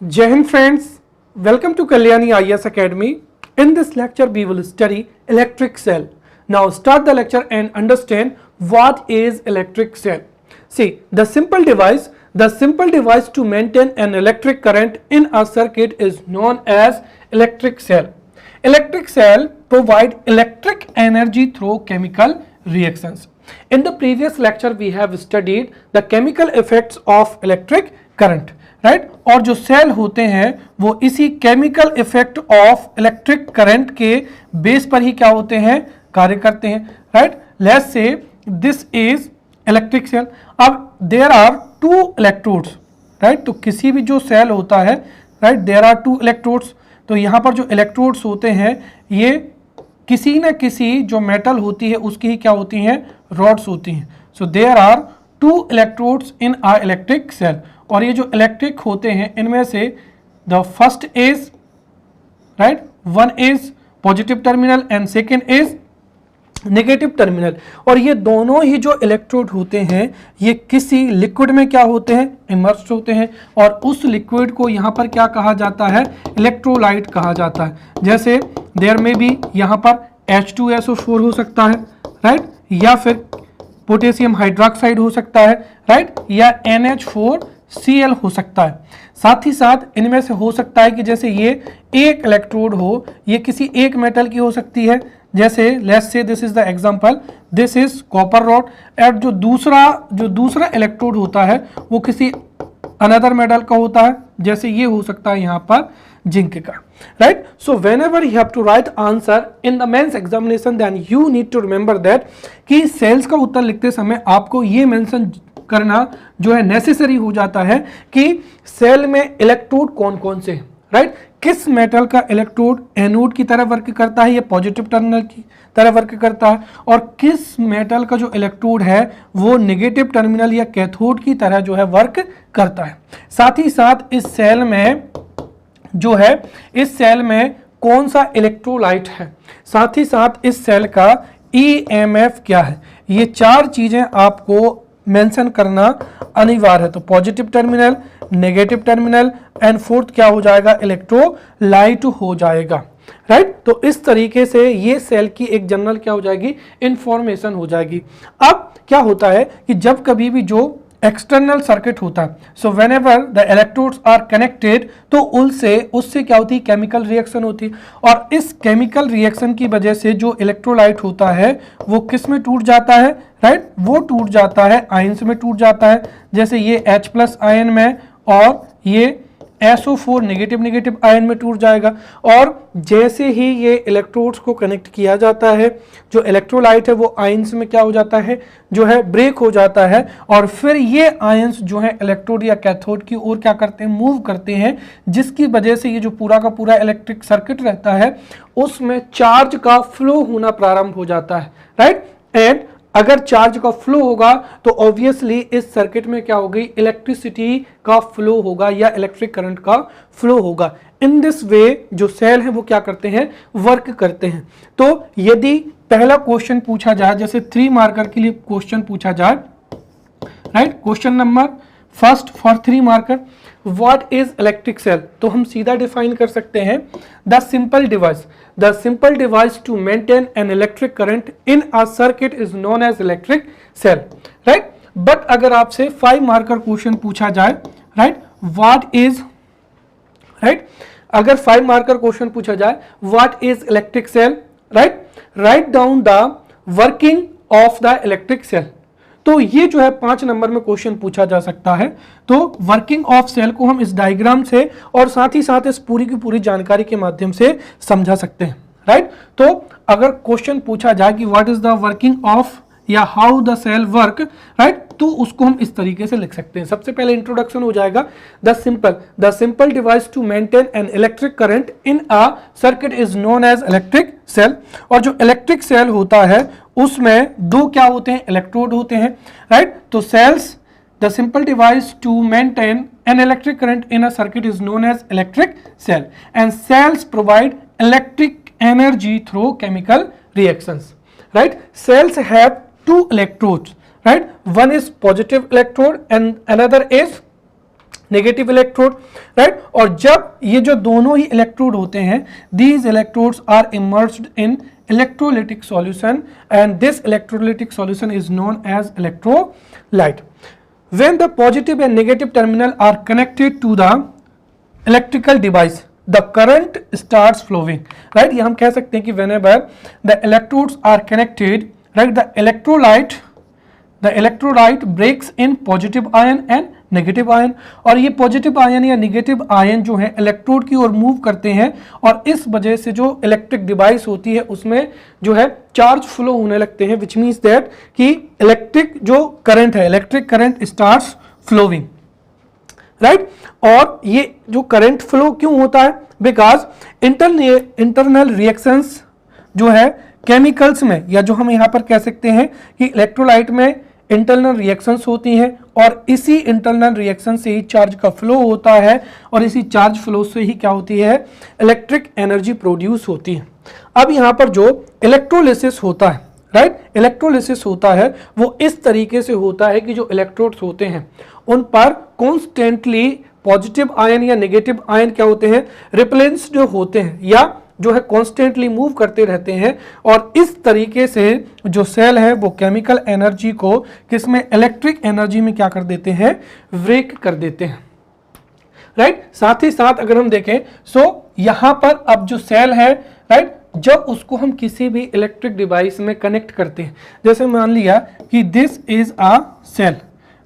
Jai Hind friends, welcome to Kalyani IAS Academy. In this lecture we will study electric cell. Now start the lecture and understand what is electric cell. See, the simple device to maintain an electric current in a circuit is known as electric cell. Electric cell provide electric energy through chemical reactions. In the previous lecture we have studied the chemical effects of electric current, right और जो cell होते हैं वो इसी chemical effect of electric current के base पर ही क्या होते हैं, कार्य करते हैं. Right, let's say this is electric cell. अब there are two electrodes. Right, तो किसी भी जो सेल होता है, right, there are two electrodes. तो यहाँ पर जो इलेक्ट्रोड्स होते हैं ये किसी न किसी जो मेटल होती है उसकी ही क्या होती हैं, रॉड्स होती हैं. So there are two electrodes in a electric cell. और ये जो इलेक्ट्रिक होते हैं इनमें से the first is, right, one is positive terminal and second is negative terminal. और ये दोनों ही जो इलेक्ट्रोड होते हैं ये किसी लिक्विड में क्या होते हैं, इमर्स्ड होते हैं. और उस लिक्विड को यहाँ पर क्या कहा जाता है, इलेक्ट्रोलाइट कहा जाता है. जैसे देयर में भी यहाँ पर H2SO4 हो सकता है, राइट, या फिर पोटेशियम हाइड्रोक्साइड हो सकता है, राइट, या NH4Cl हो सकता है. साथ ही साथ इनमें से हो सकता है कि जैसे ये एक इलेक्ट्रोड हो, ये किसी एक मेटल की हो सकती है. जैसे let's say this is the example, this is copper rod. And जो दूसरा इलेक्ट्रोड होता है वो किसी अनदर मेटल का होता है. जैसे ये हो सकता है यहाँ पर जिंक का. Right, so whenever you have to write answer in the mains examination then you need to remember that कि सेल्स का उत्तर लिखते समय आपको ये मेंशन करना जो है नेसेसरी हो जाता है कि सेल में इलेक्ट्रोड कौन कौन से, राइट, किस मेटल का इलेक्ट्रोड एनोड की तरह वर्क करता है या पॉजिटिव टर्मिनल की तरह वर्क करता है, और किस मेटल का जो इलेक्ट्रोड है वो नेगेटिव टर्मिनल या कैथोड की तरह जो है वर्क करता है. साथ ही साथ इस सेल में जो है, इस सेल में कौन सा इलेक्ट्रोलाइट है, साथ ही साथ इस सेल का EMF क्या है, ये चार चीजें आपको मेंशन करना अनिवार्य है. तो positive terminal, negative terminal and fourth क्या हो जाएगा, इलेक्ट्रोलाइट हो जाएगा. राइट, तो इस तरीके से ये सेल की एक जनरल क्या हो जाएगी, इंफॉर्मेशन हो जाएगी. अब क्या होता है कि जब कभी भी जो एक्सटर्नल सर्किट होता है, so whenever the electrodes are connected, तो उससे क्या होती है, केमिकल रिएक्शन होती है. और इस केमिकल रिएक्शन की वजह से जो इलेक्ट्रोलाइट होता है वो किस में टूट जाता है, राइट, वो टूट जाता है आयंस में टूट जाता है. जैसे ये H+ आयन में और ये SO4 नेगेटिव आयन में टूट जाएगा. और जैसे ही ये इलेक्ट्रोड्स को कनेक्ट किया जाता है, जो इलेक्ट्रोलाइट है वो आयंस में क्या हो जाता है, जो है ब्रेक हो जाता है. और फिर ये आयंस जो है इलेक्ट्रोड या कैथोड की ओर क्या करते हैं, मूव करते हैं, जिसकी वजह से ये जो पूरा का पूरा इलेक्ट्रिक सर्किट रहता है उसमें चार्ज का फ्लो होना प्रारंभ हो जाता है. राइट, एंड अगर चार्ज का फ्लो होगा तो ऑब्वियसली इस सर्किट में क्या होगी, इलेक्ट्रिसिटी का फ्लो होगा या इलेक्ट्रिक करंट का फ्लो होगा. इन दिस वे जो सेल है वो क्या करते हैं, वर्क करते हैं. तो यदि पहला क्वेश्चन पूछा जाए, जैसे 3 मार्कर के लिए क्वेश्चन पूछा जाए, right, question number first for 3 marker, what is electric cell, तो हम सीधा डिफाइन कर सकते हैं, the simple device to maintain an electric current in a circuit is known as electric cell. Right, but अगर आपसे 5 मार्कर क्वेश्चन पूछा जाए, राइट, व्हाट इज, राइट, अगर 5 मार्कर क्वेश्चन पूछा जाए what is electric cell, right, write down the working of the electric cell. तो ये जो है 5 नंबर में क्वेश्चन पूछा जा सकता है. तो वर्किंग ऑफ सेल को हम इस डायग्राम से और साथ ही साथ इस पूरी की पूरी जानकारी के माध्यम से समझा सकते हैं. राइट, तो अगर क्वेश्चन पूछा जाए कि what is the working of या how the cell work, right, तो उसको हम इस तरीके से लिख सकते हैं. सबसे पहले इंट्रोडक्शन हो जाएगा, the simple device to maintain an electric current in a circuit is known as electric cell. और जो इलेक्ट्रिक सेल होता है उसमें दो क्या होते हैं, इलेक्ट्रोड होते हैं. राइट, तो cells, the simple device to maintain an electric current in a circuit is known as electric cell and cells provide electric energy through chemical reactions. Right, cells have 2 electrodes, right, one is positive electrode and another is negative electrode, right. और जब ये जो दोनों ही electrode होते हैं, these electrodes are immersed in electrolytic solution and this electrolytic solution is known as electrolyte. When the positive and negative terminal are connected to the electrical device, the current starts flowing, right. ये हम कह सकते हैं कि whenever the electrodes are connected, right, the electrolyte breaks in positive ion and negative ion, और ये positive ion या negative ion जो है इलेक्ट्रोड की ओर मूव करते हैं, और इस वजह से जो इलेक्ट्रिक डिवाइस होती है उसमें जो है चार्ज फ्लो होने लगते हैं, विच मीन्स दैट कि इलेक्ट्रिक जो करंट है, electric current starts flowing, right. और ये जो करंट फ्लो क्यों होता है, बिकॉज इंटरनल रिएक्शंस जो है केमिकल्स में, या जो हम यहाँ पर कह सकते हैं कि इलेक्ट्रोलाइट में इंटरनल रिएक्शंस होती हैं, और इसी इंटरनल रिएक्शन से ही चार्ज का फ्लो होता है, और इसी चार्ज फ्लो से ही क्या होती है, इलेक्ट्रिक एनर्जी प्रोड्यूस होती है। अब यहाँ पर जो इलेक्ट्रोलिसिस होता है, राइट, इलेक्ट्रोलिसिस होता है वो इस तरीके से होता है कि जो इलेक्ट्रोड्स होते हैं उन पर कॉन्स्टेंटली पॉजिटिव आयन या नेगेटिव आयन क्या होते हैं, रिपेलेंस्ड होते हैं, या जो है कॉन्स्टेंटली मूव करते रहते हैं, और इस तरीके से जो सेल है वो केमिकल एनर्जी को किसमें, इलेक्ट्रिक एनर्जी में क्या कर देते हैं, ब्रेक कर देते हैं, राइट। साथ ही साथ अगर हम देखें यहां पर अब जो सेल है, राइट, जब उसको हम किसी भी इलेक्ट्रिक डिवाइस में कनेक्ट करते हैं, जैसे मान लिया कि this is a cell,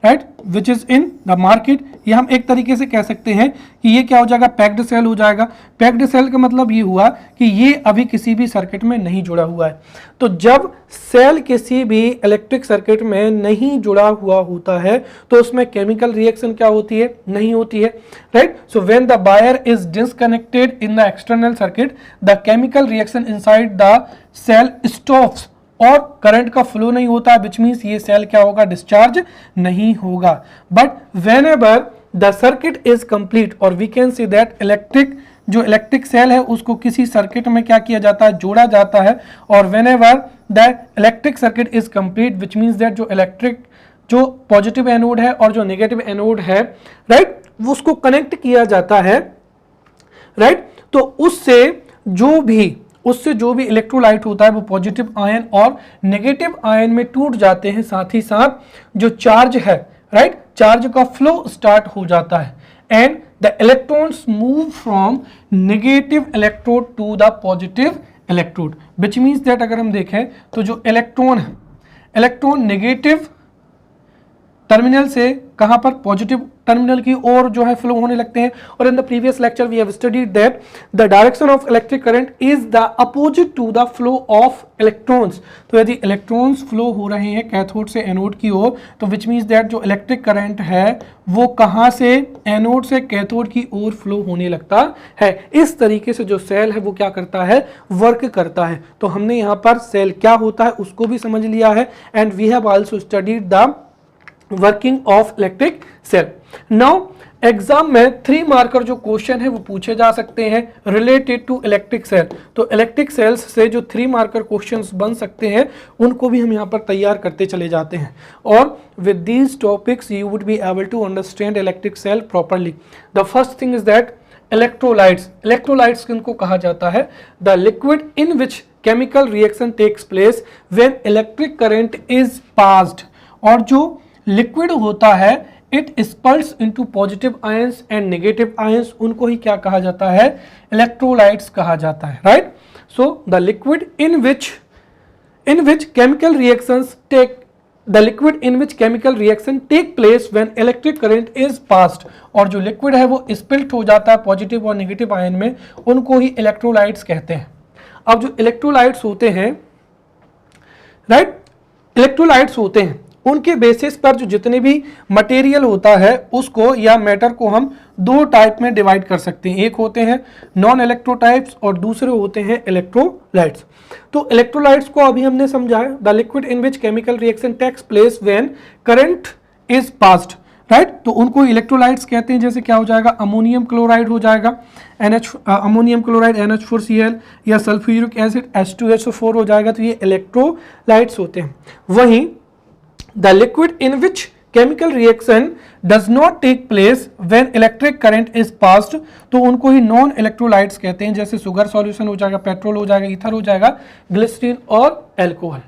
right, which is in the market, ये हम एक तरीके से कह सकते हैं कि ये क्या हो जाएगा, पैक्ड सेल हो जाएगा। पैक्ड सेल का मतलब ये हुआ कि ये अभी किसी भी सर्किट में नहीं जुड़ा हुआ है। तो जब सेल किसी भी इलेक्ट्रिक सर्किट में नहीं जुड़ा हुआ होता है तो उसमें केमिकल रिएक्शन क्या होती है, नहीं होती है, right. So when the wire is disconnected in the external circuit, the chemical reaction inside the cell stops, और करंट का फ्लो नहीं होता है, विच मीन्स ये सेल क्या होगा, डिस्चार्ज नहीं होगा। But when ever the circuit is complete, और वी कैन सी दैट जो इलेक्ट्रिक सेल है उसको किसी सर्किट में क्या किया जाता है, जोड़ा जाता है, और when ever the electric circuit is complete, which means that जो पॉजिटिव एनोड है और जो नेगेटिव एनोड है, राइट, उसको कनेक्ट किया जाता है, राइट। तो उससे जो भी इलेक्ट्रोलाइट होता है वो पॉजिटिव आयन और नेगेटिव आयन में टूट जाते हैं, साथ ही साथ जो चार्ज है, राइट, चार्ज का फ्लो स्टार्ट हो जाता है, and the electrons move from negative electrode to the positive electrode, which means that अगर हम देखें तो जो इलेक्ट्रॉन है, इलेक्ट्रॉन नेगेटिव टर्मिनल से कहां पर, पॉजिटिव टर्मिनल की ओर जो है फ्लो होने लगते हैं। और in the previous lecture we have studied that the direction of electric current is the opposite to the flow of electrons. तो यदि इलेक्ट्रॉन्स फ्लो हो रहे हैं कैथोड से एनोड की ओर, तो विच मीन्स दैट जो इलेक्ट्रिक करंट है वो कहां से, एनोड से कैथोड की ओर फ्लो होने लगता है। इस तरीके से जो सेल है वो क्या करता है, वर्क करता है। तो हमने यहाँ पर सेल क्या होता है उसको भी समझ लिया है, and we have also studied the working of electric cell. Now exam में 3 मार्कर जो क्वेश्चन है वो पूछे जा सकते हैं रिलेटेड टू इलेक्ट्रिक सेल। तो इलेक्ट्रिक सेल्स से जो 3 मार्कर क्वेश्चंस बन सकते हैं उनको भी हम यहाँ पर तैयार करते चले जाते हैं, और with these topics you would be able to understand electric cell properly. The first thing is that electrolytes किनको कहा जाता है, the liquid in which chemical reaction takes place when electric current is passed. और जो liquid होता है it splits into positive ions and negative ions, उनको ही क्या कहा जाता है, इलेक्ट्रोलाइट्स कहा जाता है, right. So the liquid in which chemical reaction take place when electric current is passed, और जो लिक्विड है वो स्पिल्ट हो जाता है पॉजिटिव और नेगेटिव आयन में, उनको ही इलेक्ट्रोलाइट्स कहते हैं। अब जो इलेक्ट्रोलाइट्स होते हैं, राइट, इलेक्ट्रोलाइट्स होते हैं उनके बेसिस पर जो जितने भी मटेरियल होता है उसको या मैटर को हम 2 टाइप में डिवाइड कर सकते हैं। एक होते हैं नॉन इलेक्ट्रोटाइप्स और दूसरे होते हैं इलेक्ट्रोलाइट्स। तो इलेक्ट्रोलाइट्स को अभी हमने समझा है, the liquid in which chemical reaction takes place when current is passed, right. तो उनको इलेक्ट्रोलाइट्स कहते हैं। जैसे क्या हो जाएगा, अमोनियम क्लोराइड हो जाएगा, अमोनियम क्लोराइड NH4Cl, या सल्फ्यूरिक एसिड H2SO4 हो जाएगा। तो ये इलेक्ट्रोलाइट्स होते हैं। वहीं the liquid in which chemical reaction does not take place when electric current is passed, तो उनको ही नॉन इलेक्ट्रोलाइट्स कहते हैं, जैसे शुगर सॉल्यूशन हो जाएगा, पेट्रोल हो जाएगा, ईथर हो जाएगा, ग्लिसरीन और एल्कोहल,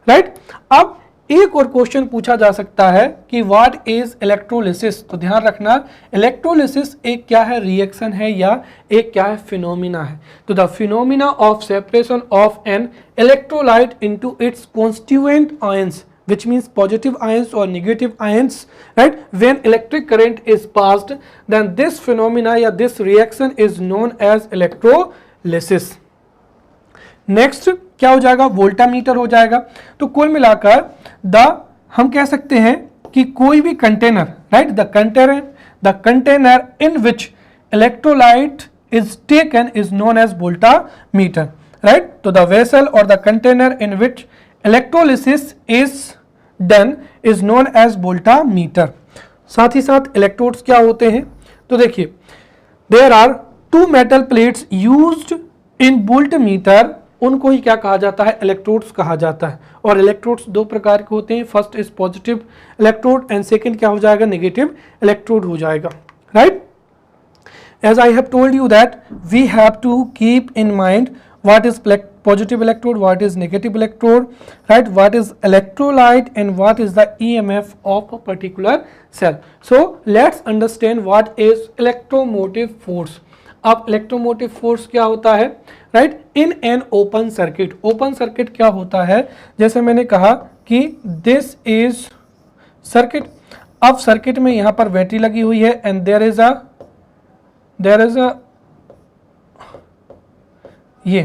राइट। अब एक और क्वेश्चन पूछा जा सकता है कि व्हाट इज इलेक्ट्रोलिसिस, तो ध्यान रखना इलेक्ट्रोलिसिस एक क्या है, रिएक्शन है या एक क्या है, फिनोमिना है। तो the phenomena of separation of an electrolyte into its constituent ions which means positive ions or negative ions, right, when electric current is passed, then this phenomena या this reaction is known as electrolysis। Next क्या हो जाएगा, voltameter हो जाएगा। तो कुल मिलाकर हम कह सकते हैं कि कोई भी container, right, the container in which electrolyte is taken is known as voltameter, right. तो द वेसल और the container in which electrolysis is done is known as voltameter. साथ ही साथ इलेक्ट्रोड्स क्या होते हैं, तो देखिए there are 2 metal plates used in voltmeter, उनको ही क्या कहा जाता है, इलेक्ट्रोड्स कहा जाता है। और इलेक्ट्रोड्स 2 प्रकार के होते हैं, first is positive electrode and second क्या हो जाएगा, नेगेटिव इलेक्ट्रोड हो जाएगा, right. As I have told you that we have to keep in mind what is positive electrode, what is negative electrode, right, what is electrolyte and what is the EMF of a particular cell. So let's understand what is electromotive force. अब electromotive force क्या होता है, right, in an open circuit. open circuit क्या होता है, जैसे मैंने कहा कि this is circuit। अब सर्किट में यहाँ पर बैटरी लगी हुई है and there is a ये,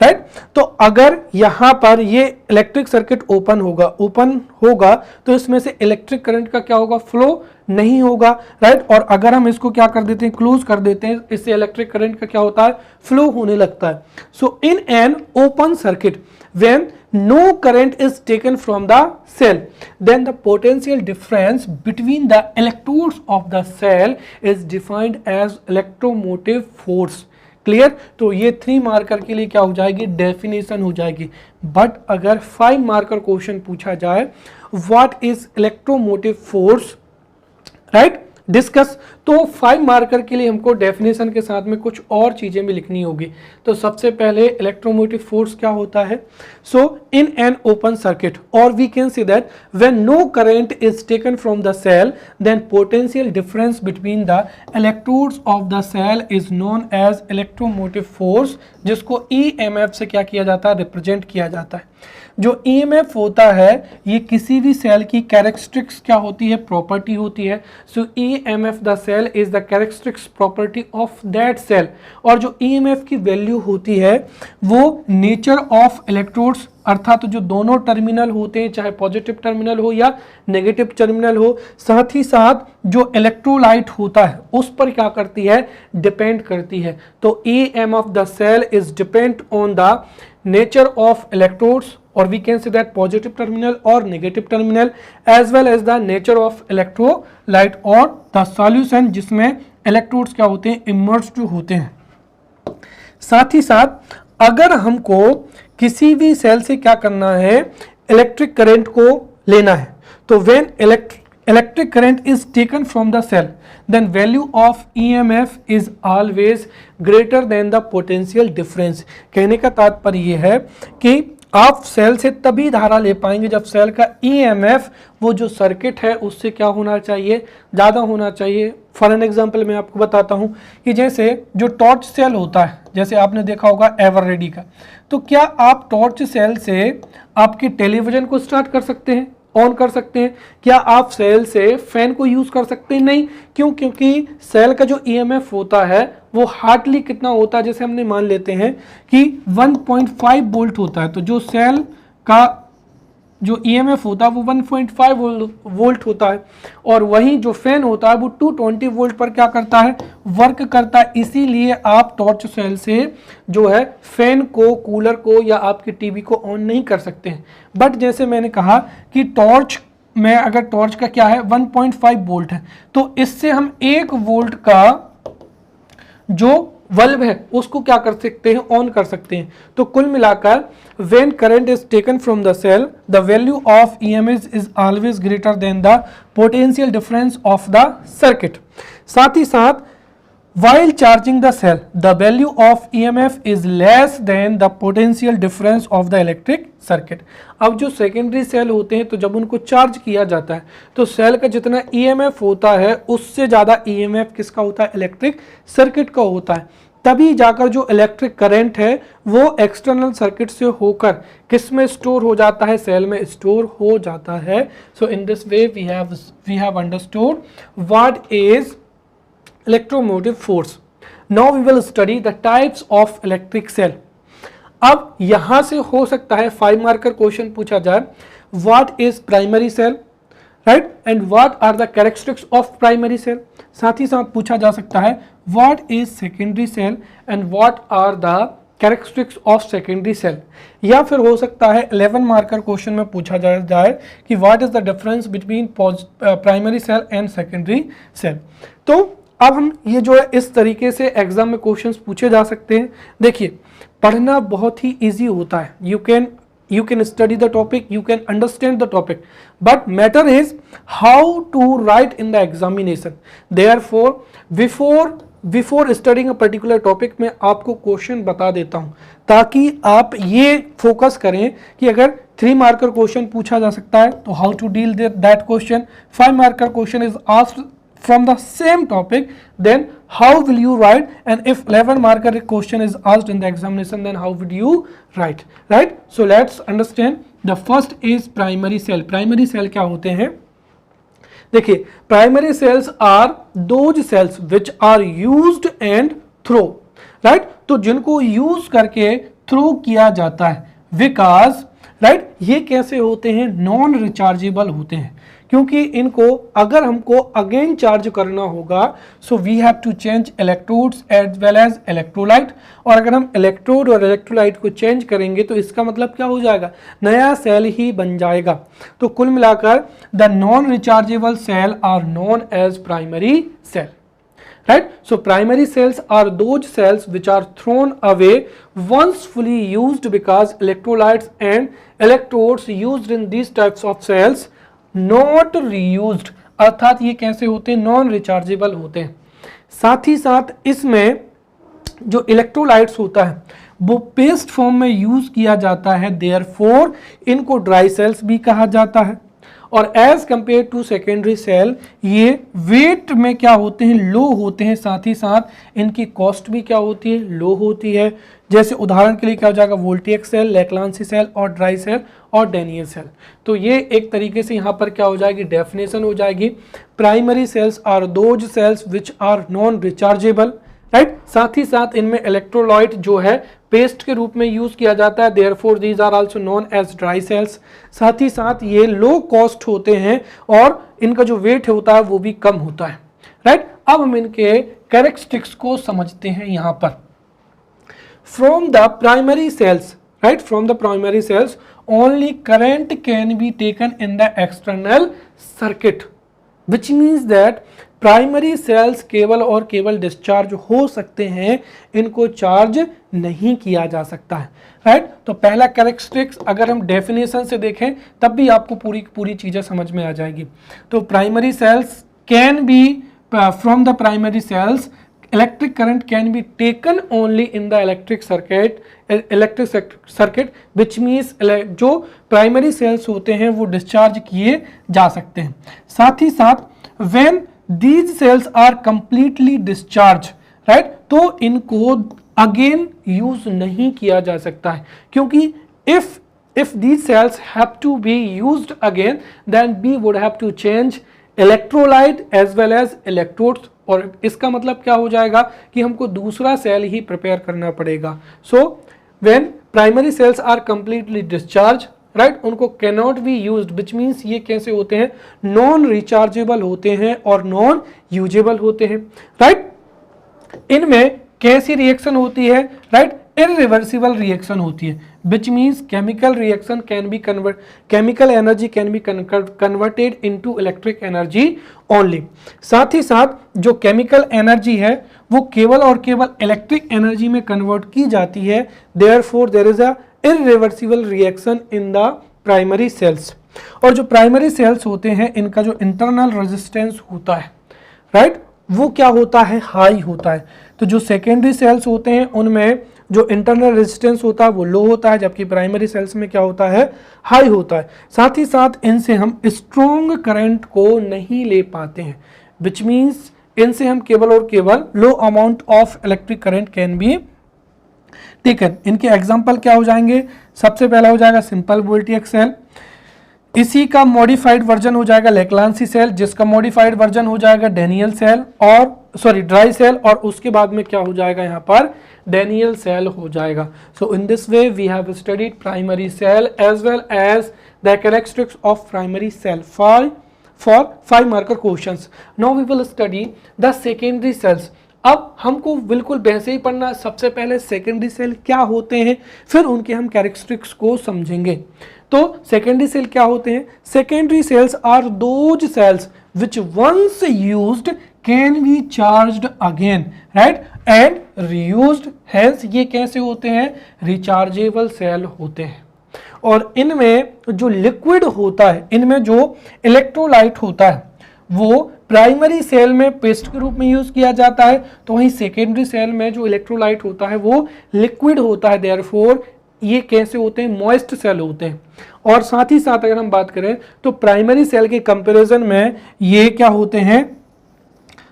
राइट। तो अगर यहां पर ये इलेक्ट्रिक सर्किट ओपन होगा तो इसमें से इलेक्ट्रिक करंट का क्या होगा, फ्लो नहीं होगा, राइट। और अगर हम इसको क्या कर देते हैं, क्लोज कर देते हैं, इससे इलेक्ट्रिक करंट का क्या होता है, फ्लो होने लगता है। So in an open circuit when no current is taken from the cell, then the potential difference between the electrodes of the cell is defined as electromotive force। Clear. तो ये 3 marker के लिए क्या हो जाएगी, डेफिनेशन हो जाएगी। But अगर 5 मार्कर क्वेश्चन पूछा जाए what is electromotive force, right, discuss, तो 5 मार्कर के लिए हमको डेफिनेशन के साथ में कुछ और चीजें भी लिखनी होगी। तो सबसे पहले इलेक्ट्रोमोटिव फोर्स क्या होता है, so in an open circuit और we can see that when no current is taken from the cell then potential difference between the electrodes of the cell is known as electromotive force, जिसको EMF से क्या किया जाता है, represent किया जाता है। जो ईएमएफ होता है ये किसी भी सेल की कैरेक्टरिस्टिक्स क्या होती है, प्रॉपर्टी होती है। So EMF the cell is the characteristics property of that cell. और जो ईएमएफ की वैल्यू होती है वो नेचर ऑफ इलेक्ट्रोड्स, अर्थात तो जो दोनों टर्मिनल होते हैं, चाहे पॉजिटिव टर्मिनल हो या नेगेटिव टर्मिनल हो, साथ ही साथ जो इलेक्ट्रोलाइट होता है उस पर क्या करती है, डिपेंड करती है। तो EMF the cell is depend on the nature of electrodes or we can say that positive terminal or negative terminal as well as the nature of electrolyte or the solution जिसमें electrodes क्या होते हैं, immersed होते हैं। साथ ही साथ अगर हमको किसी भी सेल से क्या करना है, इलेक्ट्रिक करंट को लेना है, तो when electric current is taken from the cell then value of EMF is always greater than the potential difference। कहने का तात्पर्य ये है कि आप सेल से तभी धारा ले पाएंगे जब सेल का EMF वो जो सर्किट है उससे क्या होना चाहिए, ज़्यादा होना चाहिए। फॉर एन एग्जाम्पल मैं आपको बताता हूँ कि जैसे जो टॉर्च सेल होता है, जैसे आपने देखा होगा एवर रेडी का, तो क्या आप टॉर्च सेल से आपके टेलीविजन को स्टार्ट कर सकते हैं, ऑन कर सकते हैं? क्या आप सेल से फैन को यूज कर सकते हैं? नहीं। क्यों? क्योंकि सेल का जो ईएमएफ होता है वो हार्डली कितना होता है, जैसे हमने मान लेते हैं कि 1.5 वोल्ट होता है, तो जो सेल का जो ईएमएफ होता है वो 1.5 वोल्ट होता है, और वहीं जो फैन होता है वो 220 वोल्ट पर क्या करता है, वर्क करता है। इसीलिए आप टॉर्च सेल से जो है फैन को, कूलर को या आपकी टीवी को ऑन नहीं कर सकते हैं। बट जैसे मैंने कहा कि टॉर्च में अगर टॉर्च का क्या है 1.5 वोल्ट है, तो इससे हम 1 वोल्ट का जो बल्ब है उसको क्या कर सकते हैं, ऑन कर सकते हैं। तो कुल मिलाकर when current is taken from the cell the value of EMF is always greater than the potential difference of the circuit. साथ ही साथ while charging the cell the value of EMF is less than the potential difference of the electric circuit। अब जो secondary cell होते हैं तो जब उनको चार्ज किया जाता है तो सेल का जितना EMF होता है उससे ज़्यादा EMF किसका होता है, इलेक्ट्रिक सर्किट का होता है। तभी जाकर जो इलेक्ट्रिक करंट है वो एक्सटर्नल सर्किट से होकर किस में स्टोर हो जाता है, सेल में स्टोर हो जाता है। So in this way we have understood what is electromotive force। Now we will study the types of electric cell। अब यहां से हो सकता है 5 मार्कर क्वेश्चन पूछा जाए, what is primary cell, right, and what are the characteristics of primary cell। साथ ही साथ पूछा जा सकता है what is secondary cell and what are the characteristics of secondary cell। या फिर हो सकता है 11 मार्कर क्वेश्चन में पूछा जाए कि what is the difference between primary cell and secondary cell। तो अब हम ये जो है इस तरीके से एग्जाम में क्वेश्चंस पूछे जा सकते हैं। देखिए पढ़ना बहुत ही इजी होता है, you can study the topic, you can understand the topic, but matter is how to write in the examination. Therefore before studying a particular topic में आपको क्वेश्चन बता देता हूं ताकि आप ये फोकस करें कि अगर 3 मार्कर क्वेश्चन पूछा जा सकता है तो how to deal that question, 5 marker question is asked from the same topic, then how will you write, and if 11 marker question is asked in the examination then how would you write, right? So let's understand the first is primary cell। primary cell क्या होते हैं, देखिए primary cells are those cells which are used and throw, right, तो जिनको use करके throw किया जाता है, विकास, राइट, ये कैसे होते हैं, नॉन रिचार्जेबल होते हैं, क्योंकि इनको अगर हमको अगेन चार्ज करना होगा so we have to change electrodes as well as electrolyte, और अगर हम इलेक्ट्रोड और इलेक्ट्रोलाइट को चेंज करेंगे तो इसका मतलब क्या हो जाएगा, नया सेल ही बन जाएगा। तो कुल मिलाकर the non rechargeable cell are known as primary cell, right? So primary cells are those cells which are thrown away once fully used because electrolytes and electrodes used in these types of cells not reused, अर्थात ये कैसे होते हैं, non rechargeable होते हैं। साथ ही साथ इसमें जो इलेक्ट्रोलाइट्स होता है वो पेस्ट फॉर्म में यूज किया जाता है, देयरफॉर इनको ड्राई सेल्स भी कहा जाता है। और as compare to secondary cell ये वेट में क्या होते हैं, लो होते हैं, साथ ही साथ इनकी कॉस्ट भी क्या होती है, लो होती है। जैसे उदाहरण के लिए क्या हो जाएगा, वोल्टेक सेल, लेक्लांसी सेल और ड्राई सेल और डेनियल सेल। तो ये एक तरीके से यहाँ पर क्या हो जाएगी, डेफिनेशन हो जाएगी। Primary cells are those cells which are non rechargeable, right. साथ ही साथ इनमें इलेक्ट्रोलाइट जो है पेस्ट के रूप में यूज किया जाता है, therefore these are also known as dry cells. साथ ही साथ ये लो कॉस्ट होते हैं और इनका जो वेट होता है वो भी कम होता है, राइट। अब हम इनके कैरेक्टरिस्टिक्स को समझते हैं यहाँ पर। From the primary cells, right, from the primary cells only current can be taken in the external circuit, which means that primary cells केवल और केवल डिस्चार्ज हो सकते हैं, इनको चार्ज नहीं किया जा सकता है, राइट। तो पहला कैरेक्टरिस्टिक्स अगर हम डेफिनेशन से देखें तब भी आपको पूरी चीजें समझ में आ जाएगी। तो primary cells can be, from the primary cells electric current can be taken only in the electric circuit which means जो प्राइमरी सेल्स होते हैं वो डिस्चार्ज किए जा सकते हैं। साथ ही साथ when these cells are completely discharged, right, तो इनको अगेन यूज नहीं किया जा सकता है, क्योंकि if these cells have to be used again then we would have to change electrolyte as well as electrodes, और इसका मतलब क्या हो जाएगा कि हमको दूसरा सेल ही प्रिपेयर करना पड़ेगा। so when primary cells are completely discharged, right, उनको cannot be used, which means ये कैसे होते हैं, नॉन रिचार्जेबल होते हैं और नॉन यूजेबल होते हैं, राइट। इनमें कैसी रिएक्शन होती है, राइट, इरिवर्सिबल रिएक्शन होती है, which means chemical reaction chemical energy can be converted into electric energy only. साथ ही साथ जो केमिकल एनर्जी है वो केवल और केवल इलेक्ट्रिक एनर्जी में कन्वर्ट की जाती है। Therefore there is a irreversible reaction in the primary cells. और जो प्राइमरी सेल्स होते हैं इनका जो इंटरनल रेजिस्टेंस होता है, राइट, वो क्या होता है, हाई होता है। तो जो सेकेंडरी सेल्स होते हैं उनमें जो इंटरनल रेजिस्टेंस होता है वो लो होता है, जबकि प्राइमरी सेल्स में क्या होता है, हाई होता है। साथ ही साथ इनसे हम स्ट्रॉन्ग करंट को नहीं ले पाते हैं, विच मीन्स इनसे हम केवल और केवल लो amount of electric current can be taken. इनके एग्जाम्पल क्या हो जाएंगे, सबसे पहला हो जाएगा सिंपल वोल्टेइक सेल, इसी का मॉडिफाइड वर्जन हो जाएगा लेक्लांसी सेल, जिसका मॉडिफाइड वर्जन हो जाएगा डेनियल सेल और ड्राई सेल, और उसके बाद में क्या हो जाएगा यहाँ पर डेनियल सेल हो जाएगा। So in this way we have studied primary cell as well as the characteristics of primary cell for 5 marker questions. Now we will study the secondary cells. अब हमको बिल्कुल वैसे ही पढ़ना, सबसे पहले सेकेंडरी सेल क्या होते हैं, फिर उनके हम कैरेक्टरिस्टिक्स को समझेंगे। तो सेकेंडरी सेल क्या होते हैं, secondary cells are those cells which once used can be charged again, right, and reused. Hence ये कैसे होते हैं, रिचार्जेबल सेल होते हैं। और इनमें जो लिक्विड होता है, इनमें जो इलेक्ट्रोलाइट होता है वो प्राइमरी सेल में पेस्ट के रूप में यूज किया जाता है, तो वहीं सेकेंडरी सेल में जो इलेक्ट्रोलाइट होता है वो लिक्विड होता है। देयरफॉर ये कैसे होते हैं, मॉइस्ट सेल होते हैं। और साथ ही साथ अगर हम बात करें तो प्राइमरी सेल के कंपैरिजन में ये क्या होते हैं,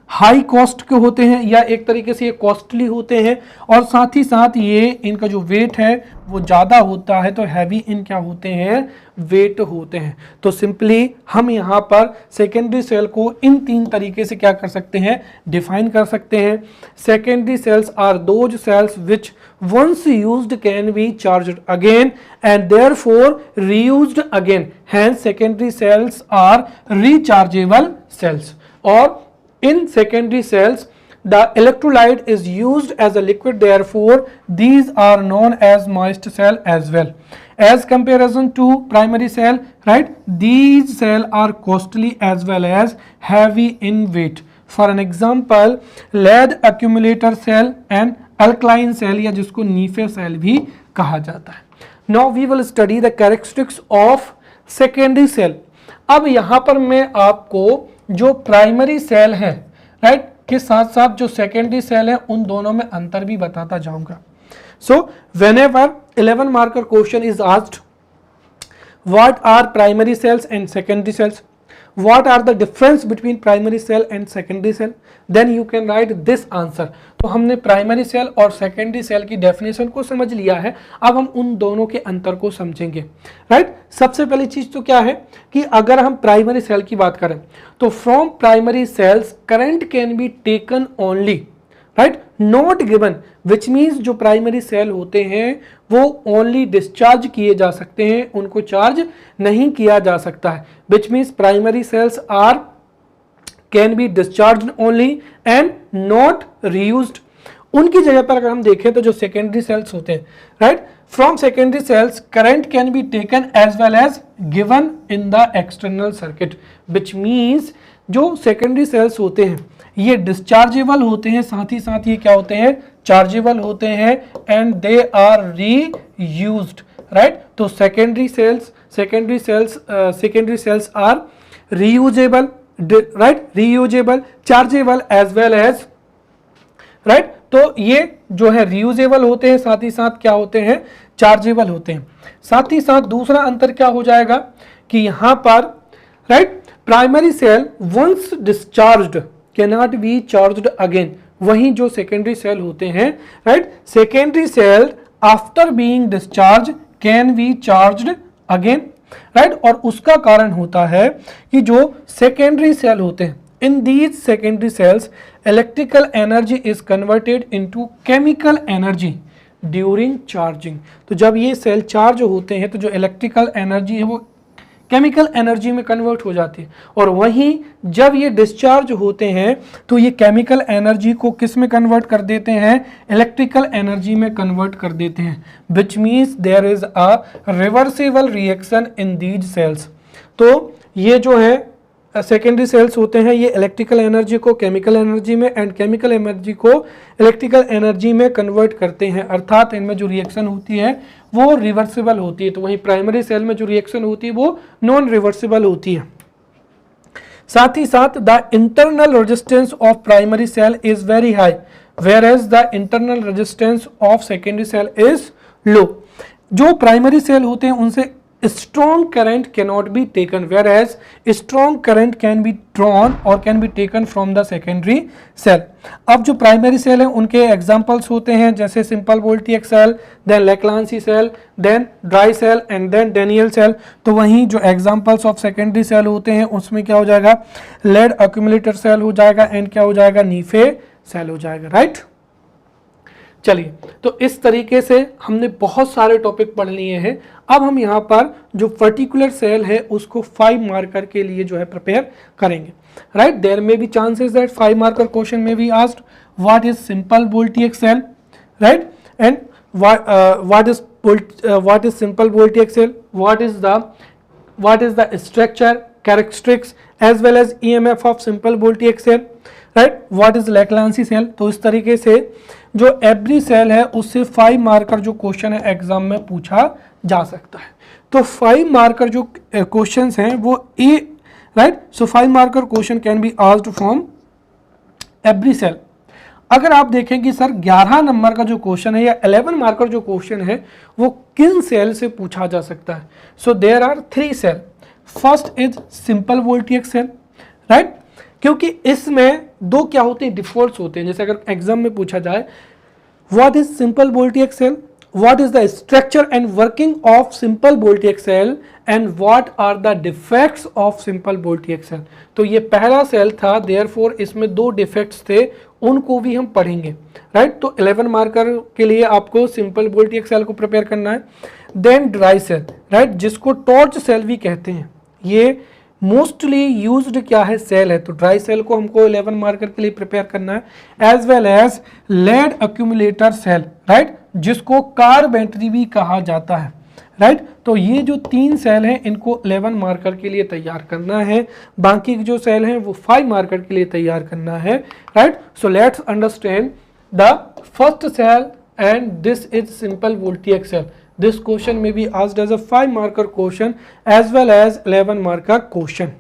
हाई कॉस्ट के होते हैं, या एक तरीके से ये कॉस्टली होते हैं। और साथ ही साथ ये इनका जो वेट है वो ज़्यादा होता है, तो हैवी इन क्या होते हैं, वेट होते हैं। तो सिंपली हम यहाँ पर सेकेंडरी सेल को इन 3 तरीके से क्या कर सकते हैं, डिफाइन कर सकते हैं। Secondary cells are those cells which once used can be charged again and therefore reused again, hence secondary cells are rechargeable cells. और in secondary cells the electrolyte is used as a liquid, therefore these are known as moist cell as well. As comparison to primary cell, right, these cell are costly as well as heavy in weight. For an example, lead accumulator cell and alkaline cell, या जिसको नीफे cell भी कहा जाता है। Now we will study the characteristics of secondary cell. अब यहाँ पर मैं आपको जो प्राइमरी सेल है, राइट, के साथ साथ जो सेकेंडरी सेल है उन दोनों में अंतर भी बताता जाऊंगा। So whenever 11 marker question is asked what are primary cells and secondary cells, what are the difference between primary cell and secondary cell, then you can write this answer. तो हमने प्राइमरी सेल और secondary cell की definition को समझ लिया है, अब हम उन दोनों के अंतर को समझेंगे, राइट। सबसे पहली चीज तो क्या है कि अगर हम प्राइमरी सेल की बात करें तो from primary cells current can be taken only, right, not given, which means जो प्राइमरी सेल होते हैं वो ओनली डिस्चार्ज किए जा सकते हैं, उनको चार्ज नहीं किया जा सकता है, which means primary cells are can be discharge only and not reused. उनकी जगह पर अगर हम देखें तो जो सेकेंडरी सेल्स होते हैं, right, from secondary cells current can be taken as well as given in the external circuit, which means जो सेकेंडरी सेल्स होते हैं ये डिस्चार्जेबल होते हैं, साथ ही साथ ये क्या होते हैं, चार्जेबल होते हैं, and they are reused, right. तो secondary cells are reusable, right, reusable, chargeable as well as, right. तो ये जो है रीयूजेबल होते हैं, साथ ही साथ क्या होते हैं, चार्जेबल होते हैं। साथ ही साथ दूसरा अंतर क्या हो जाएगा कि यहां पर, right, primary cell once discharged cannot be charged again, वहीं जो सेकेंडरी सेल होते हैं, right, secondary cell after being discharge can be charged again, right. और उसका कारण होता है कि जो सेकेंडरी सेल होते हैं, in these secondary cells electrical energy is converted into chemical energy during charging. तो जब ये सेल चार्ज होते हैं तो जो इलेक्ट्रिकल एनर्जी है वो केमिकल एनर्जी में कन्वर्ट हो जाती है, और वहीं जब ये डिस्चार्ज होते हैं तो ये केमिकल एनर्जी को किस में कन्वर्ट कर देते हैं, इलेक्ट्रिकल एनर्जी में कन्वर्ट कर देते हैं, which means there is a reversible reaction in these cells. तो ये जो है सेकेंडरी सेल्स होते हैं, ये इलेक्ट्रिकल एनर्जी को केमिकल एनर्जी में एंड केमिकल एनर्जी को इलेक्ट्रिकल एनर्जी में कन्वर्ट करते हैं, अर्थात इनमें जो रिएक्शन होती है वो रिवर्सिबल होती है। तो वहीं प्राइमरी सेल में जो रिएक्शन होती है वो नॉन रिवर्सिबल होती है। साथ ही साथ the internal resistance of primary cell is very high whereas the internal resistance of secondary cell is low. जो प्राइमरी सेल होते हैं उनसे strong current cannot be taken, whereas strong current can be drawn or can be taken from the secondary cell। अब जो primary cell है उनके examples होते हैं जैसे simple voltaic cell, then Leclanche cell, then dry cell and then Daniell cell. तो वहीं जो एग्जांपल्स ऑफ सेकेंडरी सेल होते हैं उसमें क्या हो जाएगा, लेड अक्यूमुलेटर सेल हो जाएगा एंड क्या हो जाएगा, नीफे सेल हो जाएगा, राइट। चलिए, तो इस तरीके से हमने बहुत सारे टॉपिक पढ़ लिए हैं। अब हम यहाँ पर जो पर्टिकुलर सेल है उसको 5 मार्कर के लिए जो है प्रिपेयर करेंगे, right. There may be chances that 5 marker question में be asked what is simple voltaic cell, right, and what is simple voltaic cell, what is the structure, characteristics as well as EMF of simple voltaic cell, right, what is Leclanche cell. तो इस तरीके से जो every cell है उससे 5 marker जो question है exam में पूछा जा सकता है। तो 5 मार्कर जो क्वेश्चंस हैं वो right, so 5 marker question can be asked from every cell. अगर आप देखें कि सर 11 नंबर का जो क्वेश्चन है या 11 मार्कर जो क्वेश्चन है वो किन सेल से पूछा जा सकता है, so there are 3 cell. First is simple voltaic cell, right, क्योंकि इसमें दो क्या होते हैं, डिफॉल्ट्स होते हैं। जैसे अगर एग्जाम में पूछा जाए what is simple voltaic cell, what is the structure and working of simple voltaic cell and what are the defects of simple voltaic cell, तो ये पहला सेल था, देयरफॉर इसमें 2 डिफेक्ट्स थे, उनको भी हम पढ़ेंगे, राइट। तो 11 मार्कर के लिए आपको सिंपल वोल्टिक सेल को प्रिपेयर करना है। देन ड्राई सेल, राइट, जिसको टॉर्च सेल भी कहते हैं, ये मोस्टली यूज्ड क्या है, सेल है। तो ड्राई सेल को हमको 11 मार्कर के लिए प्रिपेयर करना है। As well as lead accumulator cell, right, जिसको कार्बेंट्री भी कहा जाता है, राइट। तो ये जो 3 सेल हैं इनको 11 मार्कर के लिए तैयार करना है, बाकी जो सेल हैं वो 5 मार्कर के लिए तैयार करना है, right. So let's understand the first cell and this is simple voltaic cell. This question may be asked as a 5 marker question as well as 11 marker question,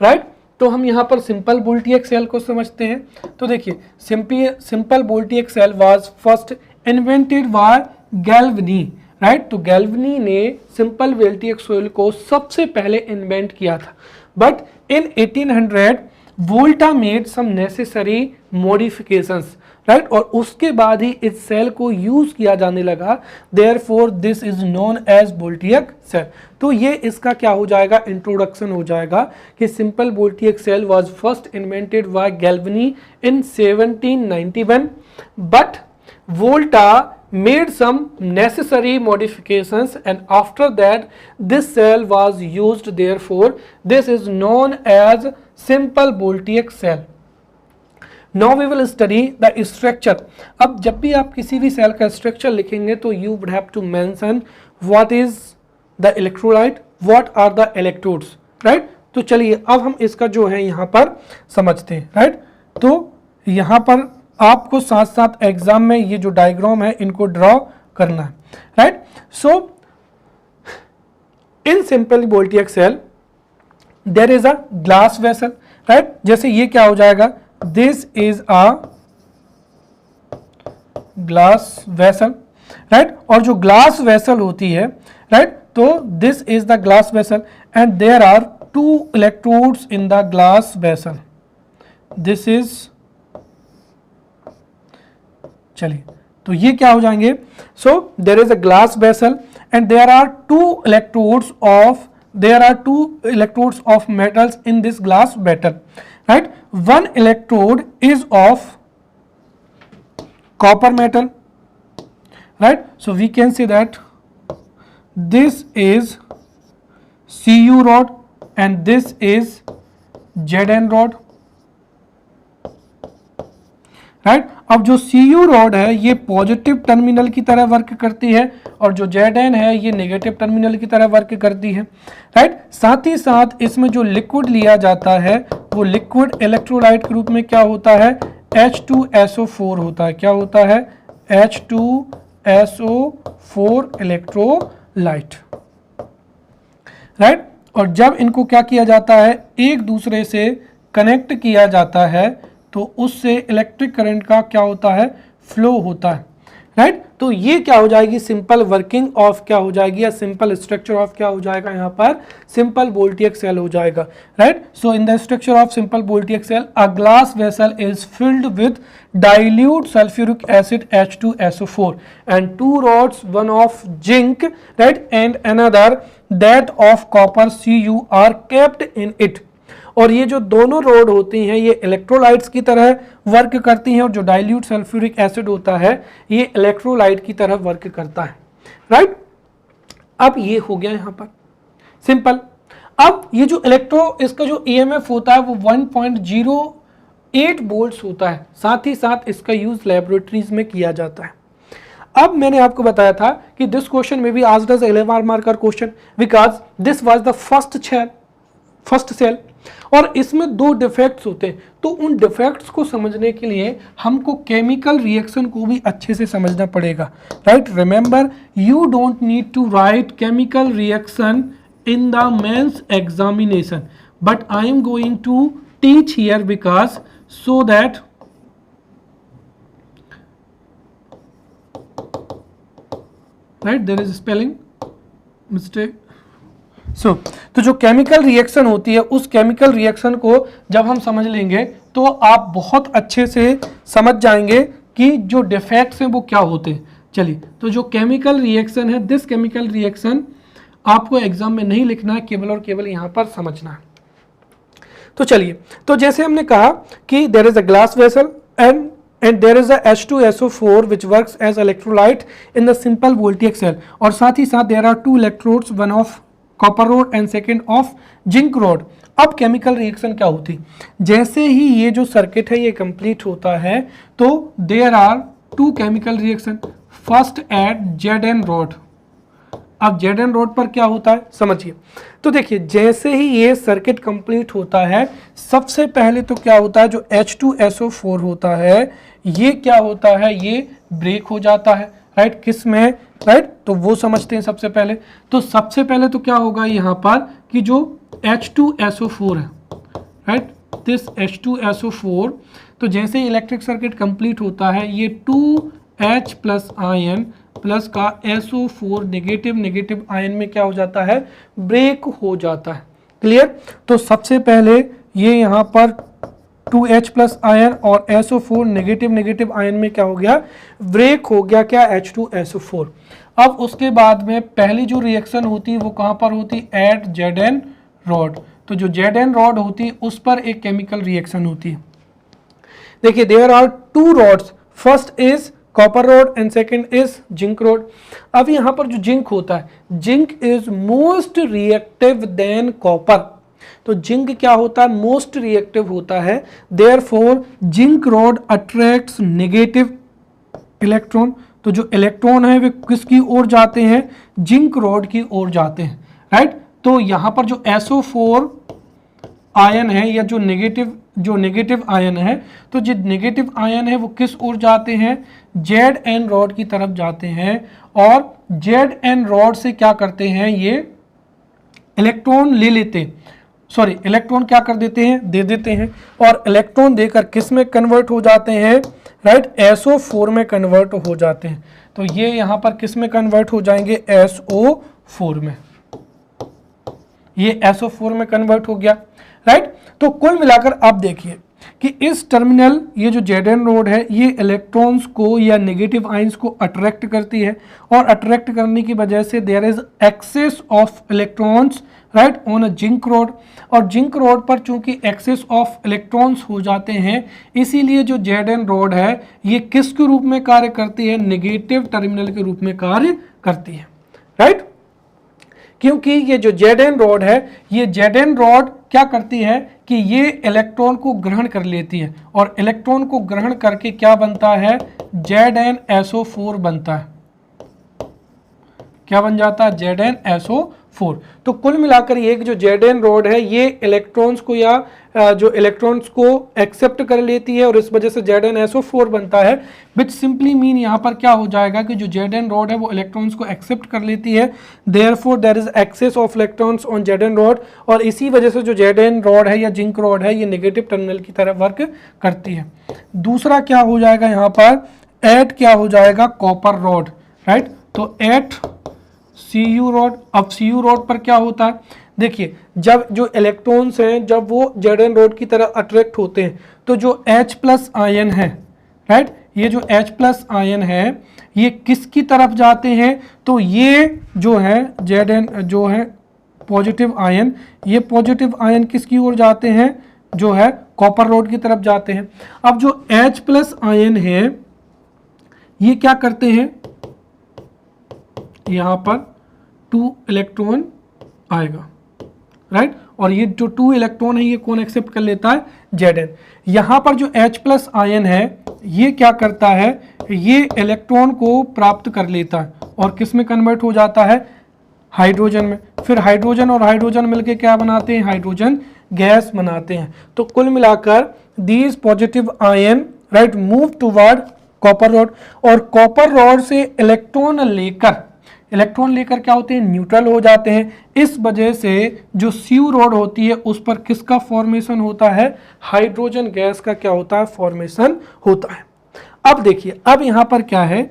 right? तो हम यहाँ पर सिंपल वोल्टिक सेल को समझते हैं। तो देखिए, simple voltaic cell was first invented by Galvani, right. तो गैल्वनी ने सिंपल वोल्टिक सेल को सबसे पहले इन्वेंट किया था, but in 1800 Volta made some necessary modifications, right, और उसके बाद ही इस सेल को यूज किया जाने लगा, therefore this is known as voltaic cell. तो ये इसका क्या हो जाएगा, इंट्रोडक्शन हो जाएगा कि simple voltaic cell was first invented by Galvani in 1791, but Volta made some necessary modifications and after that this cell was used, therefore this is known as simple voltaic cell. Now we will study the structure. अब जब भी आप किसी भी cell का structure लिखेंगे तो you would have to mention what is the electrolyte, what are the electrodes, right? तो चलिए अब हम इसका जो है यहाँ पर समझते हैं, right? तो यहाँ पर आपको साथ साथ एग्जाम में ये जो डायग्राम है इनको ड्रॉ करना है, right. So in simple voltaic cell there is a glass vessel, right. जैसे ये क्या हो जाएगा, this is a glass vessel, right, और जो ग्लास वेसल होती है, राइट, तो this is the glass vessel and there are 2 electrodes in the glass vessel. This is, चलिए, तो ये क्या हो जाएंगे, so there is a glass vessel and there are 2 electrodes of metals in this glass vessel, right. 1 electrode is of copper metal, right, so we can say that this is Cu rod and this is Zn rod, right. अब जो Cu rod है ये positive terminal की तरह work करती है और जो Zn है ये नेगेटिव टर्मिनल की तरह वर्क करती है, राइट। साथ ही साथ इसमें जो लिक्विड लिया जाता है वो लिक्विड इलेक्ट्रोलाइट के रूप में क्या होता है, H2SO4 होता है। क्या होता है, H2SO4 इलेक्ट्रोलाइट, राइट। और जब इनको क्या किया जाता है, एक दूसरे से कनेक्ट किया जाता है तो उससे इलेक्ट्रिक करंट का क्या होता है, फ्लो होता है, राइट। तो ये क्या हो जाएगी, सिंपल वर्किंग ऑफ क्या हो जाएगी, या सिंपल स्ट्रक्चर ऑफ क्या हो जाएगा, यहाँ पर सिंपल वोल्टेइक सेल हो जाएगा, right. So in the structure of simple voltaic cell a glass vessel is filled with dilute sulfuric acid H2SO4 and two rods, one of zinc, right, and another that of copper Cu are kept in it। और ये जो दोनों road होती हैं ये electrolytes की तरह work करती हैं और जो डाइल्यूट सल्फ्यूरिक एसिड होता है ये इलेक्ट्रोलाइट की तरह वर्क करता है, राइट। अब ये हो गया यहाँ पर सिंपल। अब ये जो इसका जो EMF होता है वो 1.08 वोल्ट्स होता है, साथ ही साथ इसका यूज लैबोरेटरीज में किया जाता है। अब मैंने आपको बताया था कि दिस क्वेश्चन में be asked as 11 marker question because this was the first cell और इसमें दो डिफेक्ट्स होते हैं। तो उन डिफेक्ट्स को समझने के लिए हमको केमिकल रिएक्शन को भी अच्छे से समझना पड़ेगा, right. Remember, you don't need to write chemical reaction in the mains examination, but I am going to teach here because so that right there is spelling mistake. तो जो केमिकल रिएक्शन होती है उस केमिकल रिएक्शन को जब हम समझ लेंगे तो आप बहुत अच्छे से समझ जाएंगे कि जो डिफेक्ट्स हैं वो क्या होते हैं। चलिए, तो जो केमिकल रिएक्शन है, दिस केमिकल रिएक्शन आपको एग्जाम में नहीं लिखना है, केवल और केवल यहाँ पर समझना है। तो चलिए, तो जैसे हमने कहा कि there is a glass vessel and there is a H2SO4 which works as electrolyte in the simple voltaic cell और साथ ही साथ there are two electrodes, one of copper road and second of zinc road. अब chemical reaction क्या होती, जैसे ही ये जो सर्किट है ये कंप्लीट होता है तो there are two chemical reaction, first at Zn rod. अब Zn रोड पर क्या होता है समझिए। तो देखिए, जैसे ही ये सर्किट कंप्लीट होता है सबसे पहले तो क्या होता है, जो H2SO4 होता है ये क्या होता है, ये ब्रेक हो जाता है, राइट। किस में, राइट, तो वो समझते हैं सबसे पहले। तो सबसे पहले तो क्या होगा यहाँ पर कि जो H2SO4 है, राइट, दिस H2SO4, तो जैसे इलेक्ट्रिक सर्किट कंप्लीट होता है ये 2H प्लस आयन प्लस का SO4 नेगेटिव आयन में क्या हो जाता है, ब्रेक हो जाता है। क्लियर। तो सबसे पहले ये यहाँ पर 2H प्लस आयन और SO4 नेगेटिव आयन में क्या हो गया, ब्रेक हो गया, क्या, H2SO4। अब उसके बाद में पहली जो रिएक्शन होती है वो कहाँ पर होती है, एट Zn रॉड। तो जो Zn रॉड होती है उस पर एक केमिकल रिएक्शन होती है। देखिए, there are two rods, first is copper rod and second is zinc rod. अब यहाँ पर जो जिंक होता है, zinc is most reactive than copper. तो जिंक क्या होता है, मोस्ट रिएक्टिव होता है, therefore zinc rod attracts negative electron. तो जो इलेक्ट्रॉन है वे किसकी ओर जाते हैं, जिंक रॉड की ओर जाते हैं, राइट। तो यहाँ पर जो SO4 आयन है या जो नेगेटिव आयन है, तो जो नेगेटिव आयन है वो किस ओर जाते हैं, Zn रॉड की तरफ जाते हैं और Zn रॉड से क्या करते हैं, ये इलेक्ट्रॉन ले लेते हैं, सॉरी इलेक्ट्रॉन क्या कर देते हैं, दे देते हैं, और इलेक्ट्रॉन देकर किस में कन्वर्ट हो जाते हैं, राइट, SO4 में कन्वर्ट हो जाते हैं। तो ये यहाँ पर किस में कन्वर्ट हो जाएंगे, SO4 में, ये SO4 में कन्वर्ट हो गया, राइट। तो कुल मिलाकर आप देखिए कि इस टर्मिनल, ये जो Zn रोड है ये इलेक्ट्रॉन्स को या नेगेटिव आयंस को अट्रैक्ट करती है और अट्रैक्ट करने की वजह से there is excess of electrons, right, on a zinc rod. और जिंक रोड पर चूंकि एक्सेस ऑफ इलेक्ट्रॉन्स हो जाते हैं इसीलिए जो Zn रोड है ये किसके रूप में कार्य करती है, नेगेटिव टर्मिनल के रूप में कार्य करती है, राइट। क्योंकि ये जो ZN रॉड है, ये ZN रॉड क्या करती है कि ये इलेक्ट्रॉन को ग्रहण कर लेती है और इलेक्ट्रॉन को ग्रहण करके क्या बनता है, ZnSO4 बनता है। क्या बन जाता है, ZnSO4। तो कुल मिलाकर ये जो ZN रॉड है ये इलेक्ट्रॉन्स को या जो इलेक्ट्रॉन्स को एक्सेप्ट कर लेती है और इस वजह से ZnSO4 बनता है, विच सिंपली मीन यहाँ पर क्या हो जाएगा कि जो ZN रॉड है वो इलेक्ट्रॉन्स को एक्सेप्ट कर लेती है, therefore there is excess of electrons on ZN rod, और इसी वजह से जो ZN रॉड है या जिंक रॉड है ये नेगेटिव टर्मिनल की तरफ वर्क करती है। दूसरा क्या हो जाएगा यहाँ पर, एट क्या हो जाएगा, कॉपर रॉड, राइट। तो एट Cu रॉड। अब Cu रॉड पर क्या होता है, देखिए जब जो इलेक्ट्रॉन्स हैं जब वो ZN रॉड की तरह अट्रैक्ट होते हैं तो जो H+ आयन है, राइट, ये जो H+ आयन है ये किसकी तरफ जाते हैं, तो ये जो है ZN जो है पॉजिटिव आयन, ये पॉजिटिव आयन किसकी ओर जाते हैं, जो है कॉपर रॉड की तरफ जाते हैं। अब जो H+ आयन है ये क्या करते हैं, यहाँ पर 2 इलेक्ट्रॉन आएगा, राइट, और ये जो 2 इलेक्ट्रॉन है ये कौन एक्सेप्ट कर लेता है, ZN। यहाँ पर जो H+ आयन है ये क्या करता है, ये इलेक्ट्रॉन को प्राप्त कर लेता है और किस में कन्वर्ट हो जाता है, हाइड्रोजन में। फिर हाइड्रोजन और हाइड्रोजन मिलके क्या बनाते हैं, हाइड्रोजन गैस बनाते हैं। तो कुल मिलाकर these positive ion, right, move toward copper rod, और कॉपर रॉड से इलेक्ट्रॉन लेकर क्या होते हैं, न्यूट्रल हो जाते हैं। इस वजह से जो Cu रॉड होती है उस पर किसका फॉर्मेशन होता है, हाइड्रोजन गैस का क्या होता है, फॉर्मेशन होता है। अब देखिए, अब यहाँ पर क्या है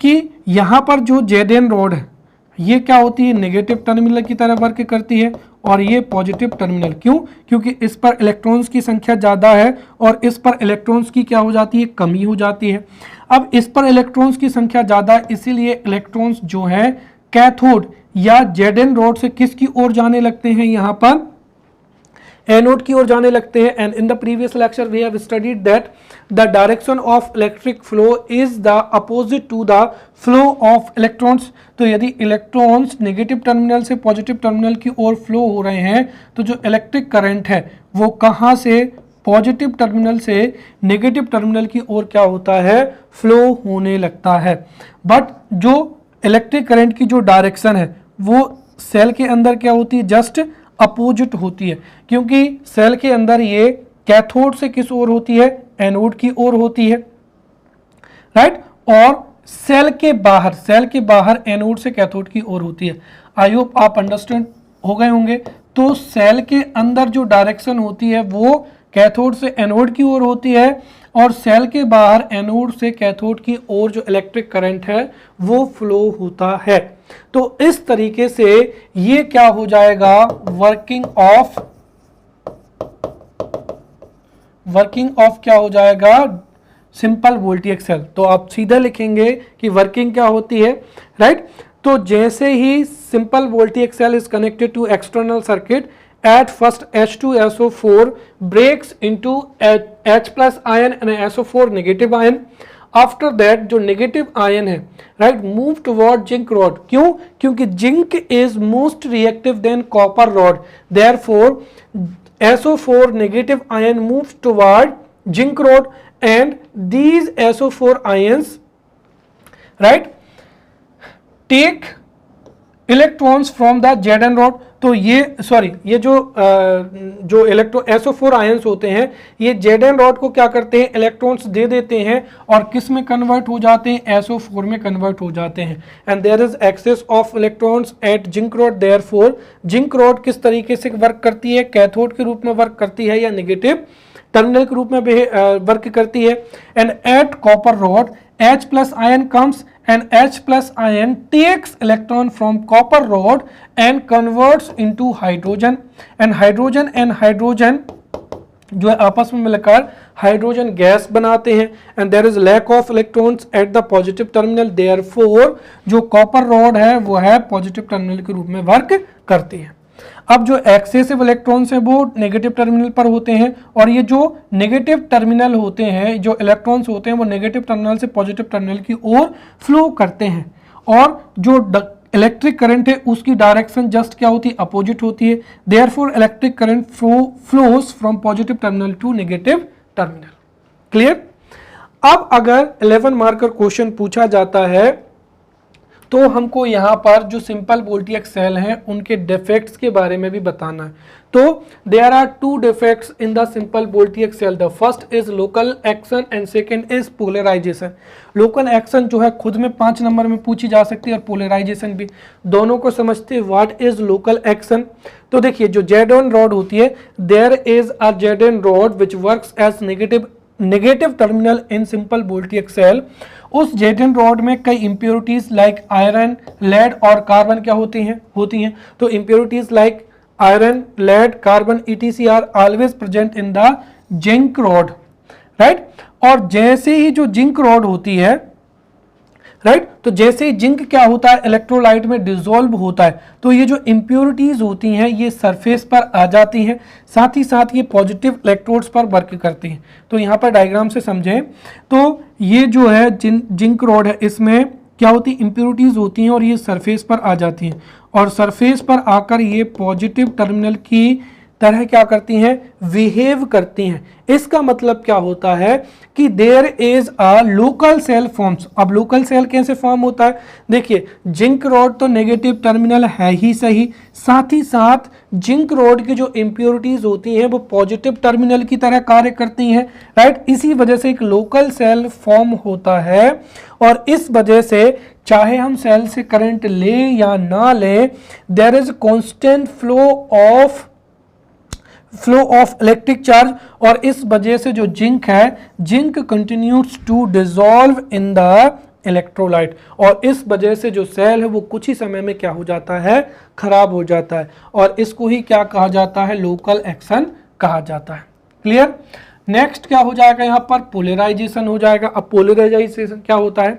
कि यहाँ पर जो ZN रॉड है ये क्या होती है, नेगेटिव टर्मिनल की तरह वर्क करती है और ये पॉजिटिव टर्मिनल। क्यों, क्योंकि इस पर इलेक्ट्रॉन्स की संख्या ज़्यादा है और इस पर इलेक्ट्रॉन्स की क्या हो जाती है, कमी हो जाती है। अब इस पर इलेक्ट्रॉन्स की संख्या ज़्यादा है, इसीलिए इलेक्ट्रॉन्स जो है कैथोड या ZN रॉड से किसकी ओर जाने लगते हैं, यहाँ पर एनोड की ओर जाने लगते हैं। And in the previous lecture we have studied that the direction of electric flow is the opposite to the flow of electrons. तो यदि इलेक्ट्रॉन्स नेगेटिव टर्मिनल से पॉजिटिव टर्मिनल की ओर फ्लो हो रहे हैं तो जो इलेक्ट्रिक करंट है वो कहाँ से, पॉजिटिव टर्मिनल से नेगेटिव टर्मिनल की ओर क्या होता है, फ्लो होने लगता है। बट जो इलेक्ट्रिक करंट की जो डायरेक्शन है वो सेल के अंदर क्या होती है, जस्ट अपोजिट होती है, क्योंकि सेल के अंदर ये कैथोड से किस ओर होती है, एनोड की ओर होती है, राइट, और सेल के बाहर एनोड से कैथोड की ओर होती है। आई होप आप अंडरस्टैंड हो गए होंगे। तो सेल के अंदर जो डायरेक्शन होती है वो कैथोड से एनोड की ओर होती है और सेल के बाहर एनोड से कैथोड की ओर जो इलेक्ट्रिक करंट है वो फ्लो होता है। तो इस तरीके से ये क्या हो जाएगा, वर्किंग ऑफ क्या हो जाएगा, सिंपल वोल्टेज सेल। तो आप सीधा लिखेंगे कि वर्किंग क्या होती है, राइट। तो जैसे ही simple voltage cell is connected to external circuit, at first H2SO4 breaks into H+ ion and SO4 negative ion. After that जो negative ion है, right, move toward zinc rod. क्यों, क्योंकि zinc is most reactive than copper rod. Therefore SO4 negative ion moves toward zinc rod and these SO4 ions, right, take electrons from the ZN rod. तो ये जो electron SO4 ions होते हैं ये ZN rod को क्या करते हैं, इलेक्ट्रॉन्स दे देते हैं और किस में कन्वर्ट हो जाते हैं, SO4 में कन्वर्ट हो जाते हैं। And there is excess of electrons at zinc rod. Therefore zinc rod किस तरीके से वर्क करती है, कैथोड के रूप में वर्क करती है या नेगेटिव टर्मिनल के रूप में वर्क करती है। And at copper rod H+ ion comes and H+ ion takes electron from copper rod and converts into hydrogen and hydrogen जो है आपस में मिलकर हाइड्रोजन गैस बनाते हैं। And there is lack of electrons at the positive terminal, therefore जो copper rod है वो है पॉजिटिव टर्मिनल के रूप में वर्क करती है। अब जो एक्सेसिव इलेक्ट्रॉन्स हैं वो नेगेटिव टर्मिनल पर होते हैं और ये जो नेगेटिव टर्मिनल होते हैं, जो इलेक्ट्रॉन्स होते हैं वो नेगेटिव टर्मिनल से पॉजिटिव टर्मिनल की ओर फ्लो करते हैं और जो इलेक्ट्रिक करंट है उसकी डायरेक्शन जस्ट क्या होती है, अपोजिट होती है। Therefore electric current flows from positive terminal to negative terminal. Clear. अब अगर 11 मार्कर क्वेश्चन पूछा जाता है तो हमको यहाँ पर जो सिंपल वोल्टेज सेल हैं उनके डिफेक्ट्स के बारे में भी बताना है। तो there are two defects in the simple voltage cell. The first is local action and second is polarisation. Local action जो है खुद में 5 नंबर में पूछी जा सकती है और पोलराइजेशन भी। दोनों को समझते हैं। What is local action? तो देखिए जो जेड-ऑन रॉड होती है, there is a Z N rod which works as negative terminal in simple voltage cell. उस जेड-ऑन रॉड में कई इंप्योरिटीज लाइक आयरन, लेड और कार्बन क्या होती हैं। तो impurities like iron, lead, carbon etc are always present in the zinc rod, right. और जैसे ही जो जिंक रॉड होती है, राइट, तो जैसे ही जिंक क्या होता है, इलेक्ट्रोलाइट में डिसॉल्व होता है, तो ये जो इंप्योरिटीज होती हैं ये सरफेस पर आ जाती हैं, साथ ही साथ ये पॉजिटिव इलेक्ट्रोड्स पर वर्क करती हैं। तो यहाँ पर डायग्राम से समझें तो ये जो है जिंक रॉड है, इसमें क्या होती है, इंप्योरिटीज होती हैं और ये सरफेस पर आ जाती हैं और सरफेस पर आकर ये पॉजिटिव टर्मिनल की तरह क्या करती हैं, बिहेव करती हैं। इसका मतलब क्या होता है कि there is a local cell forms. अब लोकल सेल कैसे फॉर्म होता है, देखिए जिंक रॉड तो नेगेटिव टर्मिनल है ही सही, साथ ही साथ जिंक रॉड की जो इंप्योरिटीज होती हैं वो पॉजिटिव टर्मिनल की तरह कार्य करती हैं, राइट। इसी वजह से एक लोकल सेल फॉर्म होता है और इस वजह से चाहे हम सेल से करंट ले या ना ले, there is constant flow of electric charge. और इस वजह से जो जिंक है, zinc continues to dissolve in the electrolyte और इस वजह से जो सेल है वो कुछ ही समय में क्या हो जाता है, खराब हो जाता है और इसको ही क्या कहा जाता है, लोकल एक्शन कहा जाता है। क्लियर। नेक्स्ट क्या हो जाएगा, यहाँ पर पोलराइजेशन हो जाएगा। अब पोलराइजेशन क्या होता है,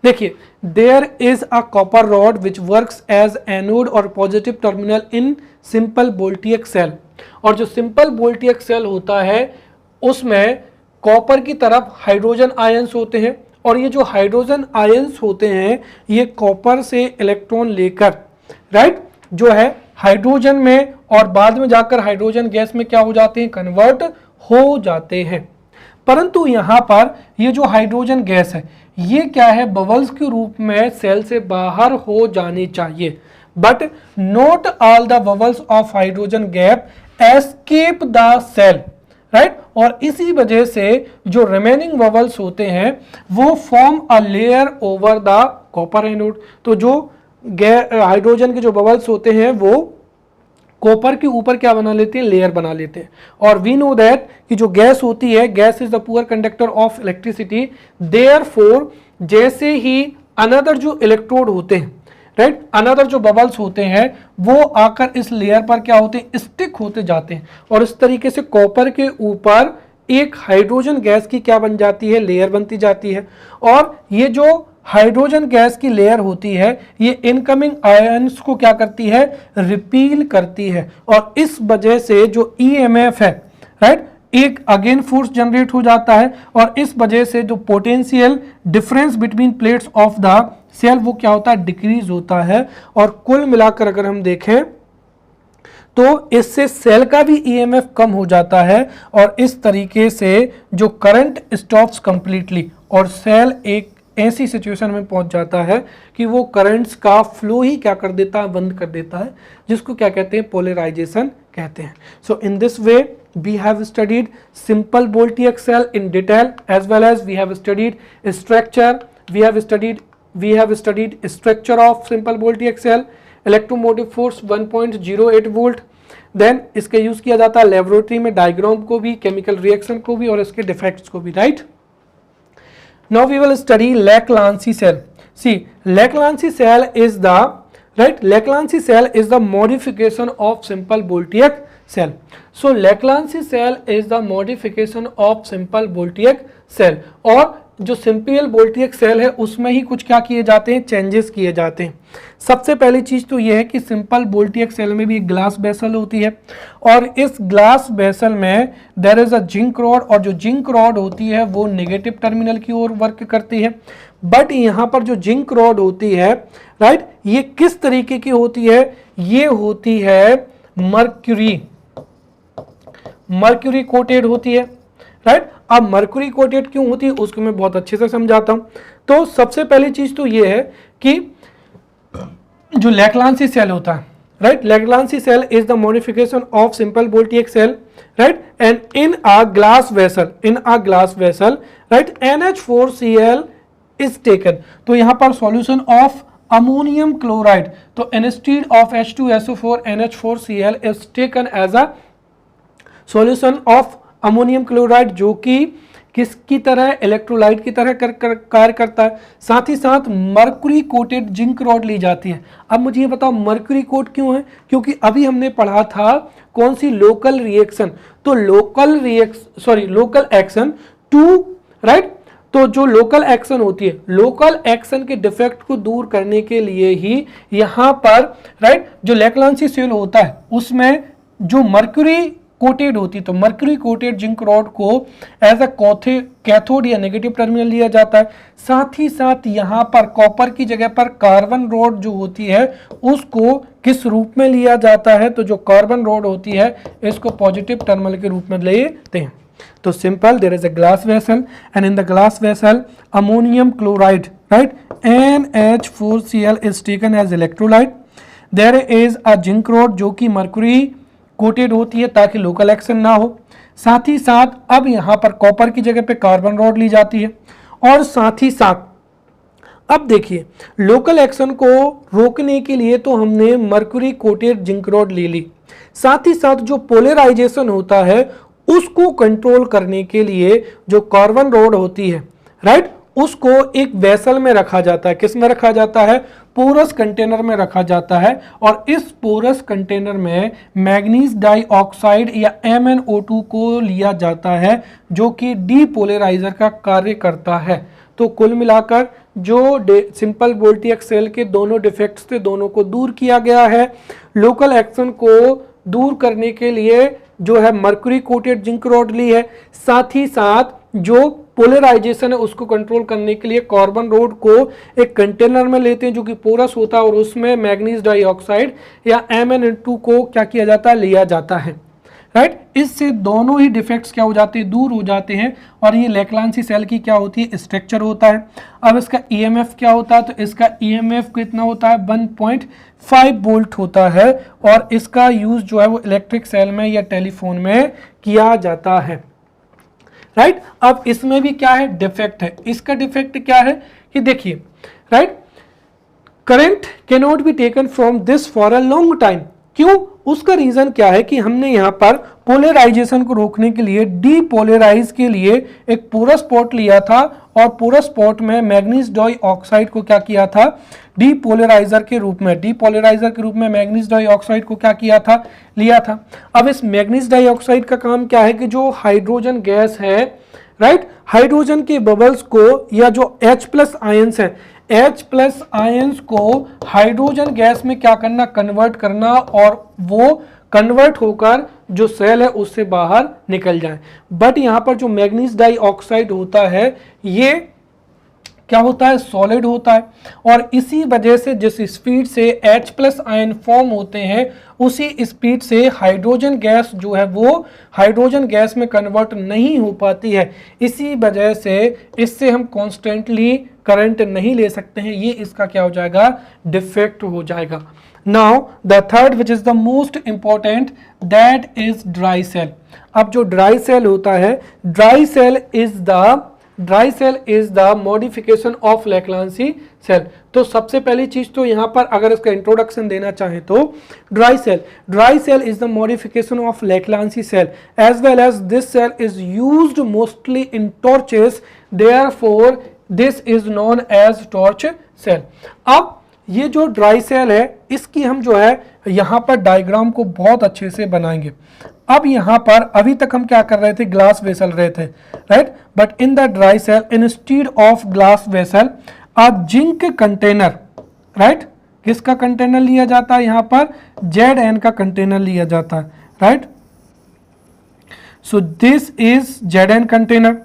देखिए there is a copper rod which works as anode और positive terminal in simple voltage cell. और जो सिंपल वोल्टेज सेल होता है उसमें कॉपर की तरफ हाइड्रोजन आयंस होते हैं और ये जो हाइड्रोजन आयंस होते हैं ये कॉपर से इलेक्ट्रॉन लेकर, राइट, जो है हाइड्रोजन में और बाद में जाकर हाइड्रोजन गैस में क्या हो जाते हैं, कन्वर्ट हो जाते हैं। परंतु यहाँ पर ये जो हाइड्रोजन गैस है ये क्या है, बबल्स के रूप में सेल से बाहर हो जानी चाहिए, but not all the bubbles of hydrogen gas escape the cell, right. और इसी वजह से जो रिमेनिंग बबल्स होते हैं वो form a layer over the copper anode. तो जो हाइड्रोजन के जो बबल्स होते हैं वो कॉपर के ऊपर क्या बना लेते हैं, लेयर बना लेते हैं। और वी नो दैट कि जो गैस होती है, gas is the poor conductor of electricity. Therefore जैसे ही अनदर जो इलेक्ट्रोड होते हैं, राइट, अनदर जो बबल्स होते हैं वो आकर इस लेयर पर क्या होते हैं, स्टिक होते जाते हैं और इस तरीके से कॉपर के ऊपर एक हाइड्रोजन गैस की क्या बन जाती है, लेयर बनती जाती है। और ये जो हाइड्रोजन गैस की लेयर होती है ये इनकमिंग आयंस को क्या करती है, रिपील करती है और इस वजह से जो ईएमएफ है, राइट, एक अगेन फोर्स जनरेट हो जाता है और इस वजह से जो potential difference between plates of the cell वो क्या होता है, डिक्रीज होता है। और कुल मिलाकर अगर हम देखें तो इससे सेल का भी ईएमएफ कम हो जाता है और इस तरीके से जो करंट स्टॉप्स कंप्लीटली और सेल एक ऐसी सिचुएशन में पहुंच जाता है कि वो करंट्स का फ्लो ही क्या कर देता है, बंद कर देता है, जिसको क्या कहते हैं, पोलराइजेशन कहते हैं। So in this way we have studied simple voltaic cell in detail, as well as we have studied structure, we have studied structure of simple voltaic cell, electromotive force 1.08 volt. Then इसके use किया जाता है laboratory में, diagram को भी, chemical reaction को भी और इसके डिफेक्ट्स को भी, right. Now we will study Lagrange cell. See, Lagrange cell is the, right, Lagrange cell is the modification of simple voltaic cell. So Lagrange cell is the modification of simple voltaic cell और जो simple voltage cell है उसमें ही कुछ क्या किए जाते हैं, changes किए जाते हैं। सबसे पहली चीज तो यह है कि सिंपल वोल्टेज सेल में भी एक ग्लास वेसल होती है और इस ग्लास वेसल में there is a zinc rod, और जो जिंक रॉड होती है वो नेगेटिव टर्मिनल की ओर वर्क करती है। बट यहाँ पर जो जिंक रॉड होती है, राइट, ये किस तरीके की होती है, ये होती है मर्क्यूरी कोटेड होती है, राइट। अब मर्क्यूरी कोटेड क्यों होती है उसको मैं बहुत अच्छे से समझाता हूं। तो सबसे पहली चीज तो ये है कि जो लैग्रांजी सेल होता है, right, Leclanche cell is the modification of simple voltage cell, right, and in a glass vessel, right, NH4Cl is taken. तो यहां पर सॉल्यूशन ऑफ अमोनियम क्लोराइड, तो instead of H2SO4 NH4Cl is taken as a solution of ammonium chloride, जो कि किसकी तरह, electrolyte की तरह कार्य करता है। साथ ही साथ मर्क्यूरी कोटेड जिंक रॉड ली जाती है। अब मुझे ये बताओ मर्क्यूरी कोट क्यों है, क्योंकि अभी हमने पढ़ा था कौन सी, लोकल रिएक्शन, तो लोकल एक्शन टू, राइट, तो जो लोकल एक्शन होती है, लोकल एक्शन के डिफेक्ट को दूर करने के लिए ही यहाँ पर, राइट, जो लैग्रांजी सेल होता है उसमें जो मर्क्यूरी कोटेड होती है, तो मर्क्यूरी कोटेड जिंक रॉड को एज अ कैथोड या नेगेटिव टर्मिनल लिया जाता है। साथ ही साथ यहाँ पर कॉपर की जगह पर कार्बन रॉड जो होती है उसको किस रूप में लिया जाता है, तो जो कार्बन रॉड होती है इसको पॉजिटिव टर्मिनल के रूप में लेते हैं। तो simple, there is a glass vessel and in the glass vessel ammonium chloride, right, NH4Cl is taken as electrolyte. There is a zinc rod जो कि मर्क्यूरी कोटेड होती है ताकि लोकल एक्शन ना हो। साथ ही साथ अब यहां पर कॉपर की जगह पे कार्बन रॉड ली जाती है, और साथ ही साथ अब देखिए लोकल एक्शन को रोकने के लिए तो हमने मर्क्यूरी कोटेड जिंक रॉड ले ली, साथ ही साथ जो पोलराइजेशन होता है उसको कंट्रोल करने के लिए जो कार्बन रॉड होती है, राइट, उसको एक वेसल में रखा जाता है। किस में रखा जाता है, पोरस कंटेनर में रखा जाता है, और इस पोरस कंटेनर में मैग्नीज डाइऑक्साइड या MnO2 को लिया जाता है जो कि डीपोलराइजर का कार्य करता है। तो कुल मिलाकर जो सिंपल वोल्टेज सेल के दोनों डिफेक्ट्स थे दोनों को दूर किया गया है। लोकल एक्शन को दूर करने के लिए जो है मर्क्यूरी कोटेड जिंक रॉड ली है, साथ ही साथ जो पोलराइजेशन है उसको कंट्रोल करने के लिए कार्बन रॉड को एक कंटेनर में लेते हैं जो कि पोरस होता है, और उसमें मैग्नीज डाइऑक्साइड या MnO2 को क्या किया जाता है, लिया जाता है, राइट। इससे दोनों ही डिफेक्ट्स क्या हो जाते हैं, दूर हो जाते हैं। और ये लैग्रांजी सेल की क्या होती है, स्ट्रक्चर होता है। अब इसका EMF क्या होता है, तो इसका EMF कितना होता है, 1.5 वोल्ट होता है, और इसका यूज जो है वो इलेक्ट्रिक सेल में या टेलीफोन में किया जाता है, राइट। अब इसमें भी क्या है, डिफेक्ट है। इसका डिफेक्ट क्या है कि देखिए, right, current can not be taken from this for a long time. क्यों, उसका रीजन क्या है कि हमने यहाँ पर पोलराइजेशन को रोकने के लिए डीपोलराइज के लिए एक पोरस स्पॉट लिया था, और पोरस स्पॉट में मैग्नीज डाइऑक्साइड को क्या किया था, डीपोलराइजर के रूप में मैग्नीज डाइऑक्साइड को क्या किया था, लिया था। अब इस मैग्नीज डाइऑक्साइड का काम क्या है कि जो हाइड्रोजन गैस है, राइट, हाइड्रोजन के बबल्स को या जो H+ आयंस है, H+ आयंस को हाइड्रोजन गैस में क्या करना, कन्वर्ट करना, और वो कन्वर्ट होकर जो सेल है उससे बाहर निकल जाए। बट यहाँ पर जो मैग्नीज डाइऑक्साइड होता है ये क्या होता है, सॉलिड होता है, और इसी वजह से जिस स्पीड से H+ आयन फॉर्म होते हैं उसी स्पीड से हाइड्रोजन गैस जो है वो हाइड्रोजन गैस में कन्वर्ट नहीं हो पाती है। इसी वजह से इससे हम कॉन्स्टेंटली करंट नहीं ले सकते हैं, ये इसका क्या हो जाएगा, डिफेक्ट हो जाएगा। Now the third which is the most important, that is dry cell. अब जो ड्राई सेल होता है, dry cell is the modification of Leclanche cell. तो सबसे पहली चीज तो यहां पर अगर इसका इंट्रोडक्शन देना चाहे तो dry cell is the modification of Leclanche cell as well as this cell is used mostly in torches, therefore this is known as torch cell. अब ये जो ड्राई सेल है इसकी हम जो है यहाँ पर डायग्राम को बहुत अच्छे से बनाएंगे। अब यहाँ पर अभी तक हम क्या कर रहे थे, ग्लास वेसल रहे थे, right, but in the dry cell instead of glass vessel a zinc container, right, किसका कंटेनर लिया जाता है यहाँ पर, Zn का कंटेनर लिया जाता है, right. So this is Zn container.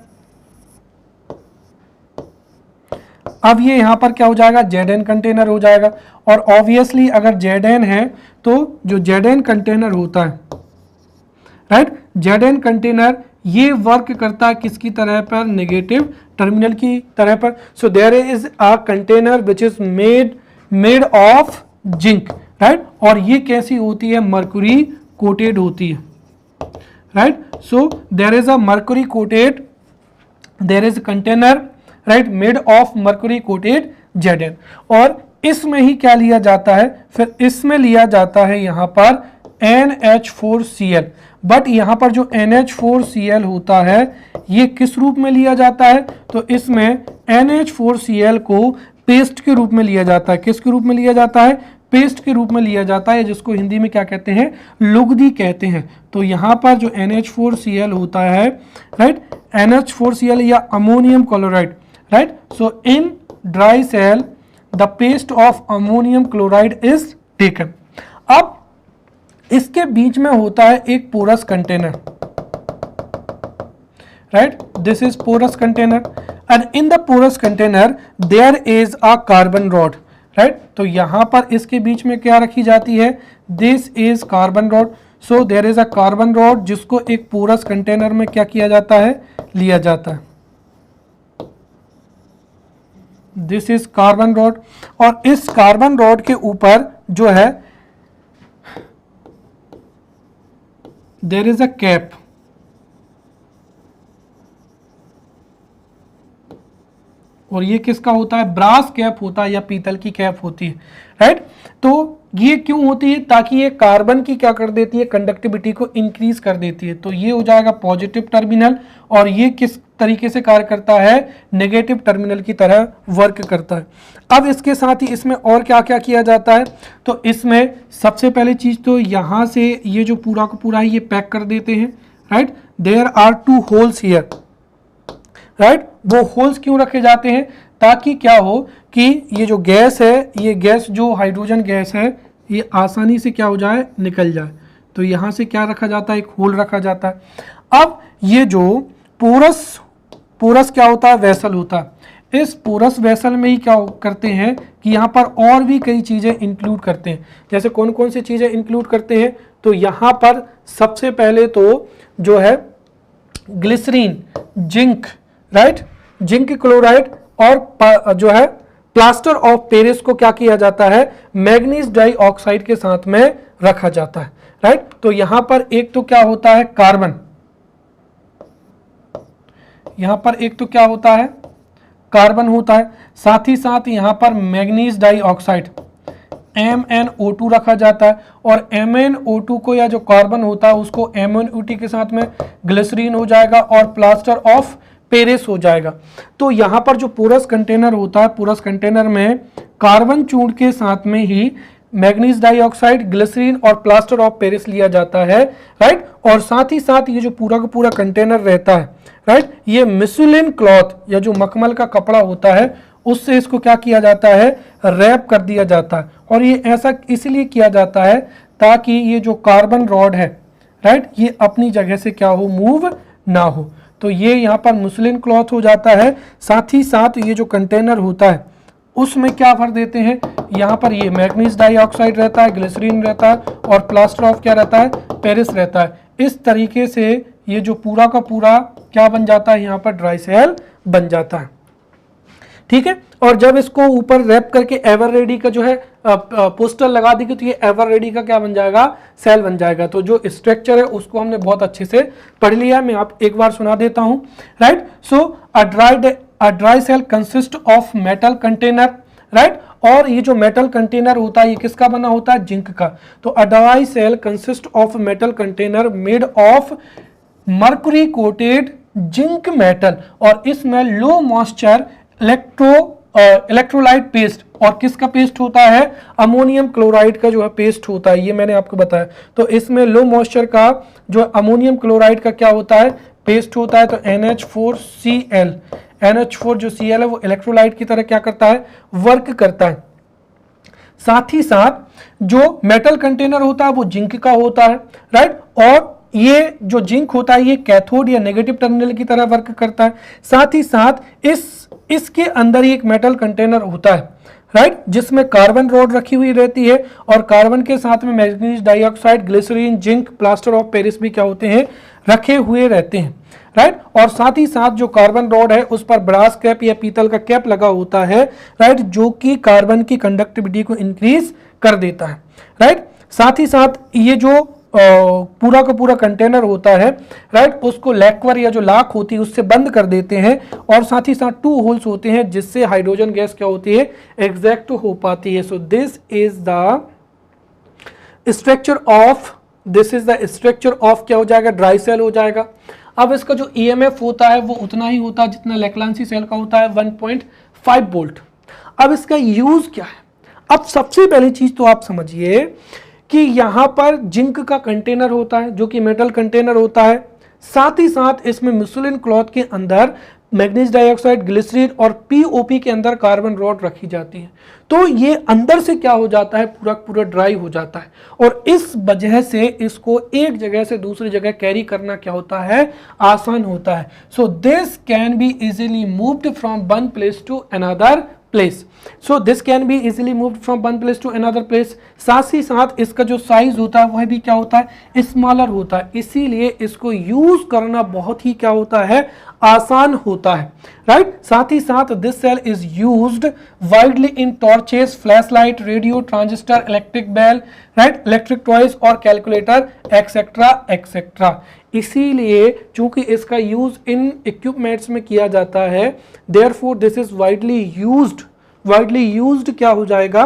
अब ये यहां पर क्या हो जाएगा, Zn कंटेनर हो जाएगा। और ऑब्वियसली अगर Zn है तो जो Zn कंटेनर होता है, राइट, Zn कंटेनर ये वर्क करता है किसकी तरह पर, नेगेटिव टर्मिनल की तरह पर। So there is a container which is made of zinc, right, और ये कैसी होती है, मर्क्यूरी कोटेड होती है, right. So there is a mercury coated, there is container, right, made of mercury coated Zn। और इसमें ही क्या लिया जाता है, फिर इसमें लिया जाता है यहाँ पर NH4Cl। बट यहाँ पर जो NH4Cl होता है ये किस रूप में लिया जाता है, तो इसमें NH4Cl को पेस्ट के रूप में लिया जाता है। किसके रूप में लिया जाता है, पेस्ट के रूप में लिया जाता है, जिसको हिंदी में क्या कहते हैं, लुगदी कहते हैं। तो यहाँ पर जो NH4Cl होता है, राइट, NH4Cl या ammonium chloride, right. So in dry cell the paste of ammonium chloride is taken. अब इसके बीच में होता है एक porous container, right, this is porous container and in the porous container there is a carbon rod, right. तो यहां पर इसके बीच में क्या रखी जाती है, this is carbon rod. So there is a carbon rod जिसको एक पोरस कंटेनर में क्या किया जाता है, लिया जाता है, दिस इज कार्बन रॉड। और इस कार्बन रॉड के ऊपर जो है देयर इज अ कैप, और ये किसका होता है, ब्रास कैप होता है या पीतल की कैप होती है, राइट। तो ये क्यों होती है, ताकि ये कार्बन की क्या कर देती है, कंडक्टिविटी को इंक्रीज कर देती है। तो ये हो जाएगा पॉजिटिव टर्मिनल, और ये किस तरीके से कार्य करता है, नेगेटिव टर्मिनल की तरह वर्क करता है। अब इसके साथ ही इसमें और क्या क्या किया जाता है, तो इसमें सबसे पहले चीज तो यहाँ से ये जो पूरा का पूरा है ये पैक कर देते हैं, right. There are 2 holes here, right. वो होल्स क्यों रखे जाते हैं, ताकि क्या हो कि ये जो गैस है, ये गैस जो हाइड्रोजन गैस है, ये आसानी से क्या हो जाए, निकल जाए। तो यहाँ से क्या रखा जाता है, एक होल रखा जाता है। अब ये जो पोरस क्या होता है, वेसल होता है। इस पोरस वेसल में ही क्या करते हैं कि यहाँ पर और भी कई चीज़ें इंक्लूड करते हैं। जैसे कौन कौन सी चीज़ें इंक्लूड करते हैं, तो यहाँ पर सबसे पहले तो जो है glycerine, zinc, right, zinc chloride, और जो है प्लास्टर ऑफ पेरिस को क्या किया जाता है, मैग्नीज डाइऑक्साइड के साथ में रखा जाता है, राइट। तो यहां पर एक तो क्या होता है, कार्बन, यहां पर एक तो क्या होता है, कार्बन होता है, साथ ही साथ यहां पर मैग्नीज डाइऑक्साइड MnO2 रखा जाता है। और MnO2 को, या जो कार्बन होता है उसको MnO2 के साथ में ग्लिसरीन हो जाएगा और प्लास्टर ऑफ पेरिस हो जाएगा। तो यहाँ पर जो पोरस कंटेनर होता है, पोरस कंटेनर में कार्बन चूर्ण के साथ में ही मैग्नीज डाइऑक्साइड, ग्लिसरीन और प्लास्टर ऑफ पेरिस लिया जाता है, राइट। और साथ ही साथ ये जो पूरा का पूरा कंटेनर रहता है, राइट, ये मिसुलिन क्लॉथ या जो मखमल का कपड़ा होता है उससे इसको क्या किया जाता है, रैप कर दिया जाता है। और ये ऐसा इसलिए किया जाता है ताकि ये जो कार्बन रॉड है, राइट, ये अपनी जगह से क्या हो, मूव ना हो। तो ये यहाँ पर मुस्लिन क्लॉथ हो जाता है। साथ ही साथ ये जो कंटेनर होता है उसमें क्या भर देते हैं, यहाँ पर ये मैग्नीज डाइऑक्साइड रहता है, ग्लिसरीन रहता है और प्लास्टर ऑफ क्या रहता है, पेरिस रहता है। इस तरीके से ये जो पूरा का पूरा क्या बन जाता है, यहाँ पर ड्राई सेल बन जाता है, ठीक है। और जब इसको ऊपर रैप करके एवर रेडी का जो है पोस्टर लगा देंगे तो ये एवर रेडी का क्या बन जाएगा, सेल बन जाएगा। तो जो स्ट्रक्चर है उसको हमने बहुत अच्छे से पढ़ लिया है, मैं आप एक बार सुना देता हूं, right. So a dry cell consist of metal container, right. और ये जो मेटल कंटेनर होता है ये किसका बना होता है, जिंक का। तो a dry cell consist of metal container made of mercury coated zinc metal, और इसमें लो मॉइस्चर इलेक्ट्रोलाइट पेस्ट, और किसका पेस्ट होता है, अमोनियम क्लोराइड का जो है पेस्ट होता है, ये मैंने आपको बताया। तो इसमें लो मॉइस्चर का जो अमोनियम क्लोराइड का क्या होता है, पेस्ट होता है। तो NH4Cl, NH4 जो Cl है वो इलेक्ट्रोलाइट की तरह क्या करता है, वर्क करता है। साथ ही साथ जो मेटल कंटेनर होता है वो जिंक का होता है, राइट, और ये जो जिंक होता है ये कैथोड या नेगेटिव टर्मिनल की तरह वर्क करता है। साथ ही साथ इसके अंदर ही एक मेटल कंटेनर होता है, राइट, जिसमें कार्बन रॉड रखी हुई रहती है, और कार्बन के साथ में manganese dioxide, glycerine, zinc, plaster of Paris भी क्या होते हैं, रखे हुए रहते हैं, राइट। और साथ ही साथ जो कार्बन रॉड है उस पर ब्रास कैप या पीतल का कैप लगा होता है, राइट, जो कि कार्बन की कंडक्टिविटी को इंक्रीज कर देता है, राइट। साथ ही साथ ये जो पूरा का पूरा कंटेनर होता है, राइट, उसको लैक्वर या जो लाख होती है उससे बंद कर देते हैं, और साथ ही साथ 2 होल्स होते हैं जिससे हाइड्रोजन गैस क्या होती है, एग्जैक्ट हो पाती है। So this is the structure of क्या हो जाएगा, ड्राई सेल हो जाएगा। अब इसका जो EMF होता है वो उतना ही होता है जितना लेक्लांसी सेल का होता है, 1.5 वोल्ट। अब इसका यूज क्या है, अब सबसे पहली चीज तो आप समझिए कि यहां पर जिंक का कंटेनर होता है जो कि मेटल कंटेनर होता है, साथ ही साथ इसमें मुस्लिन क्लॉथ के अंदर मैग्नीज डाइऑक्साइड, ग्लिसरीन और POP के अंदर कार्बन रॉड रखी जाती है। तो ये अंदर से क्या हो जाता है, पूरा पूरा ड्राई हो जाता है, और इस वजह से इसको एक जगह से दूसरी जगह कैरी करना क्या होता है, आसान होता है। So this can be easily moved from one place to another place. So this can be easily moved from one place to another place. साथ ही साथ इसका जो साइज होता है वह भी क्या होता है, स्मॉलर होता है, इसीलिए इसको यूज करना बहुत ही क्या होता है, आसान होता है, राइट। साथ ही साथ this cell is used widely in torches, flash light, radio, transistor, electric bell, right, electric toys और कैलकुलेटर, एक्सेट्रा एक्सेट्रा। इसीलिए चूंकि इसका यूज इन इक्विपमेंट्स में किया जाता है, therefore this is widely used क्या हो जाएगा,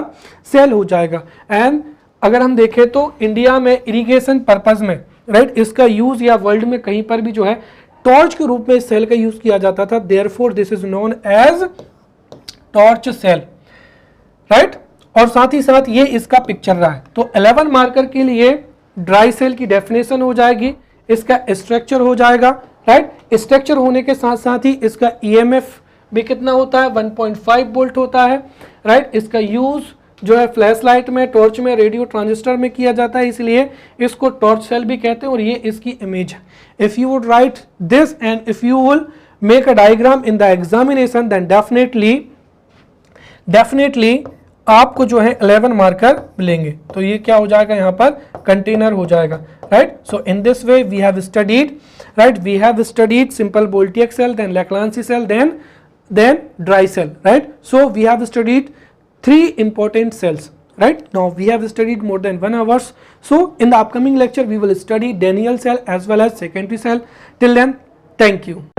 सेल हो जाएगा। एंड अगर हम देखें तो इंडिया में इरिगेशन पर्पज में, राइट, इसका यूज या वर्ल्ड में कहीं पर भी जो है टॉर्च के रूप में इस सेल का यूज किया जाता था, therefore this is known as torch cell, right. और साथ ही साथ ये इसका पिक्चर रहा है। तो 11 मार्कर के लिए ड्राई सेल की डेफिनेशन हो जाएगी, इसका स्ट्रक्चर हो जाएगा, राइट। स्ट्रक्चर होने के साथ साथ ही इसका EMF भी कितना होता है, 1.5 वोल्ट होता है, राइट। इसका यूज जो है फ्लैश लाइट में, टॉर्च में, रेडियो, ट्रांजिस्टर में किया जाता है, इसलिए इसको टॉर्च सेल भी कहते हैं, और ये इसकी इमेज है। If you would write this and if you will make a diagram in the examination, then definitely आपको जो है 11 मार्कर मिलेंगे। तो ये क्या हो जाएगा, यहाँ पर कंटेनर हो जाएगा, right. So in this way we have studied simple voltaic cell, then Leclanche cell, then dry cell, right? So we have studied 3 important cells, right? Now we have studied more than 1 hours. So in the upcoming lecture we will study Daniell cell as well as secondary cell. Till then, thank you.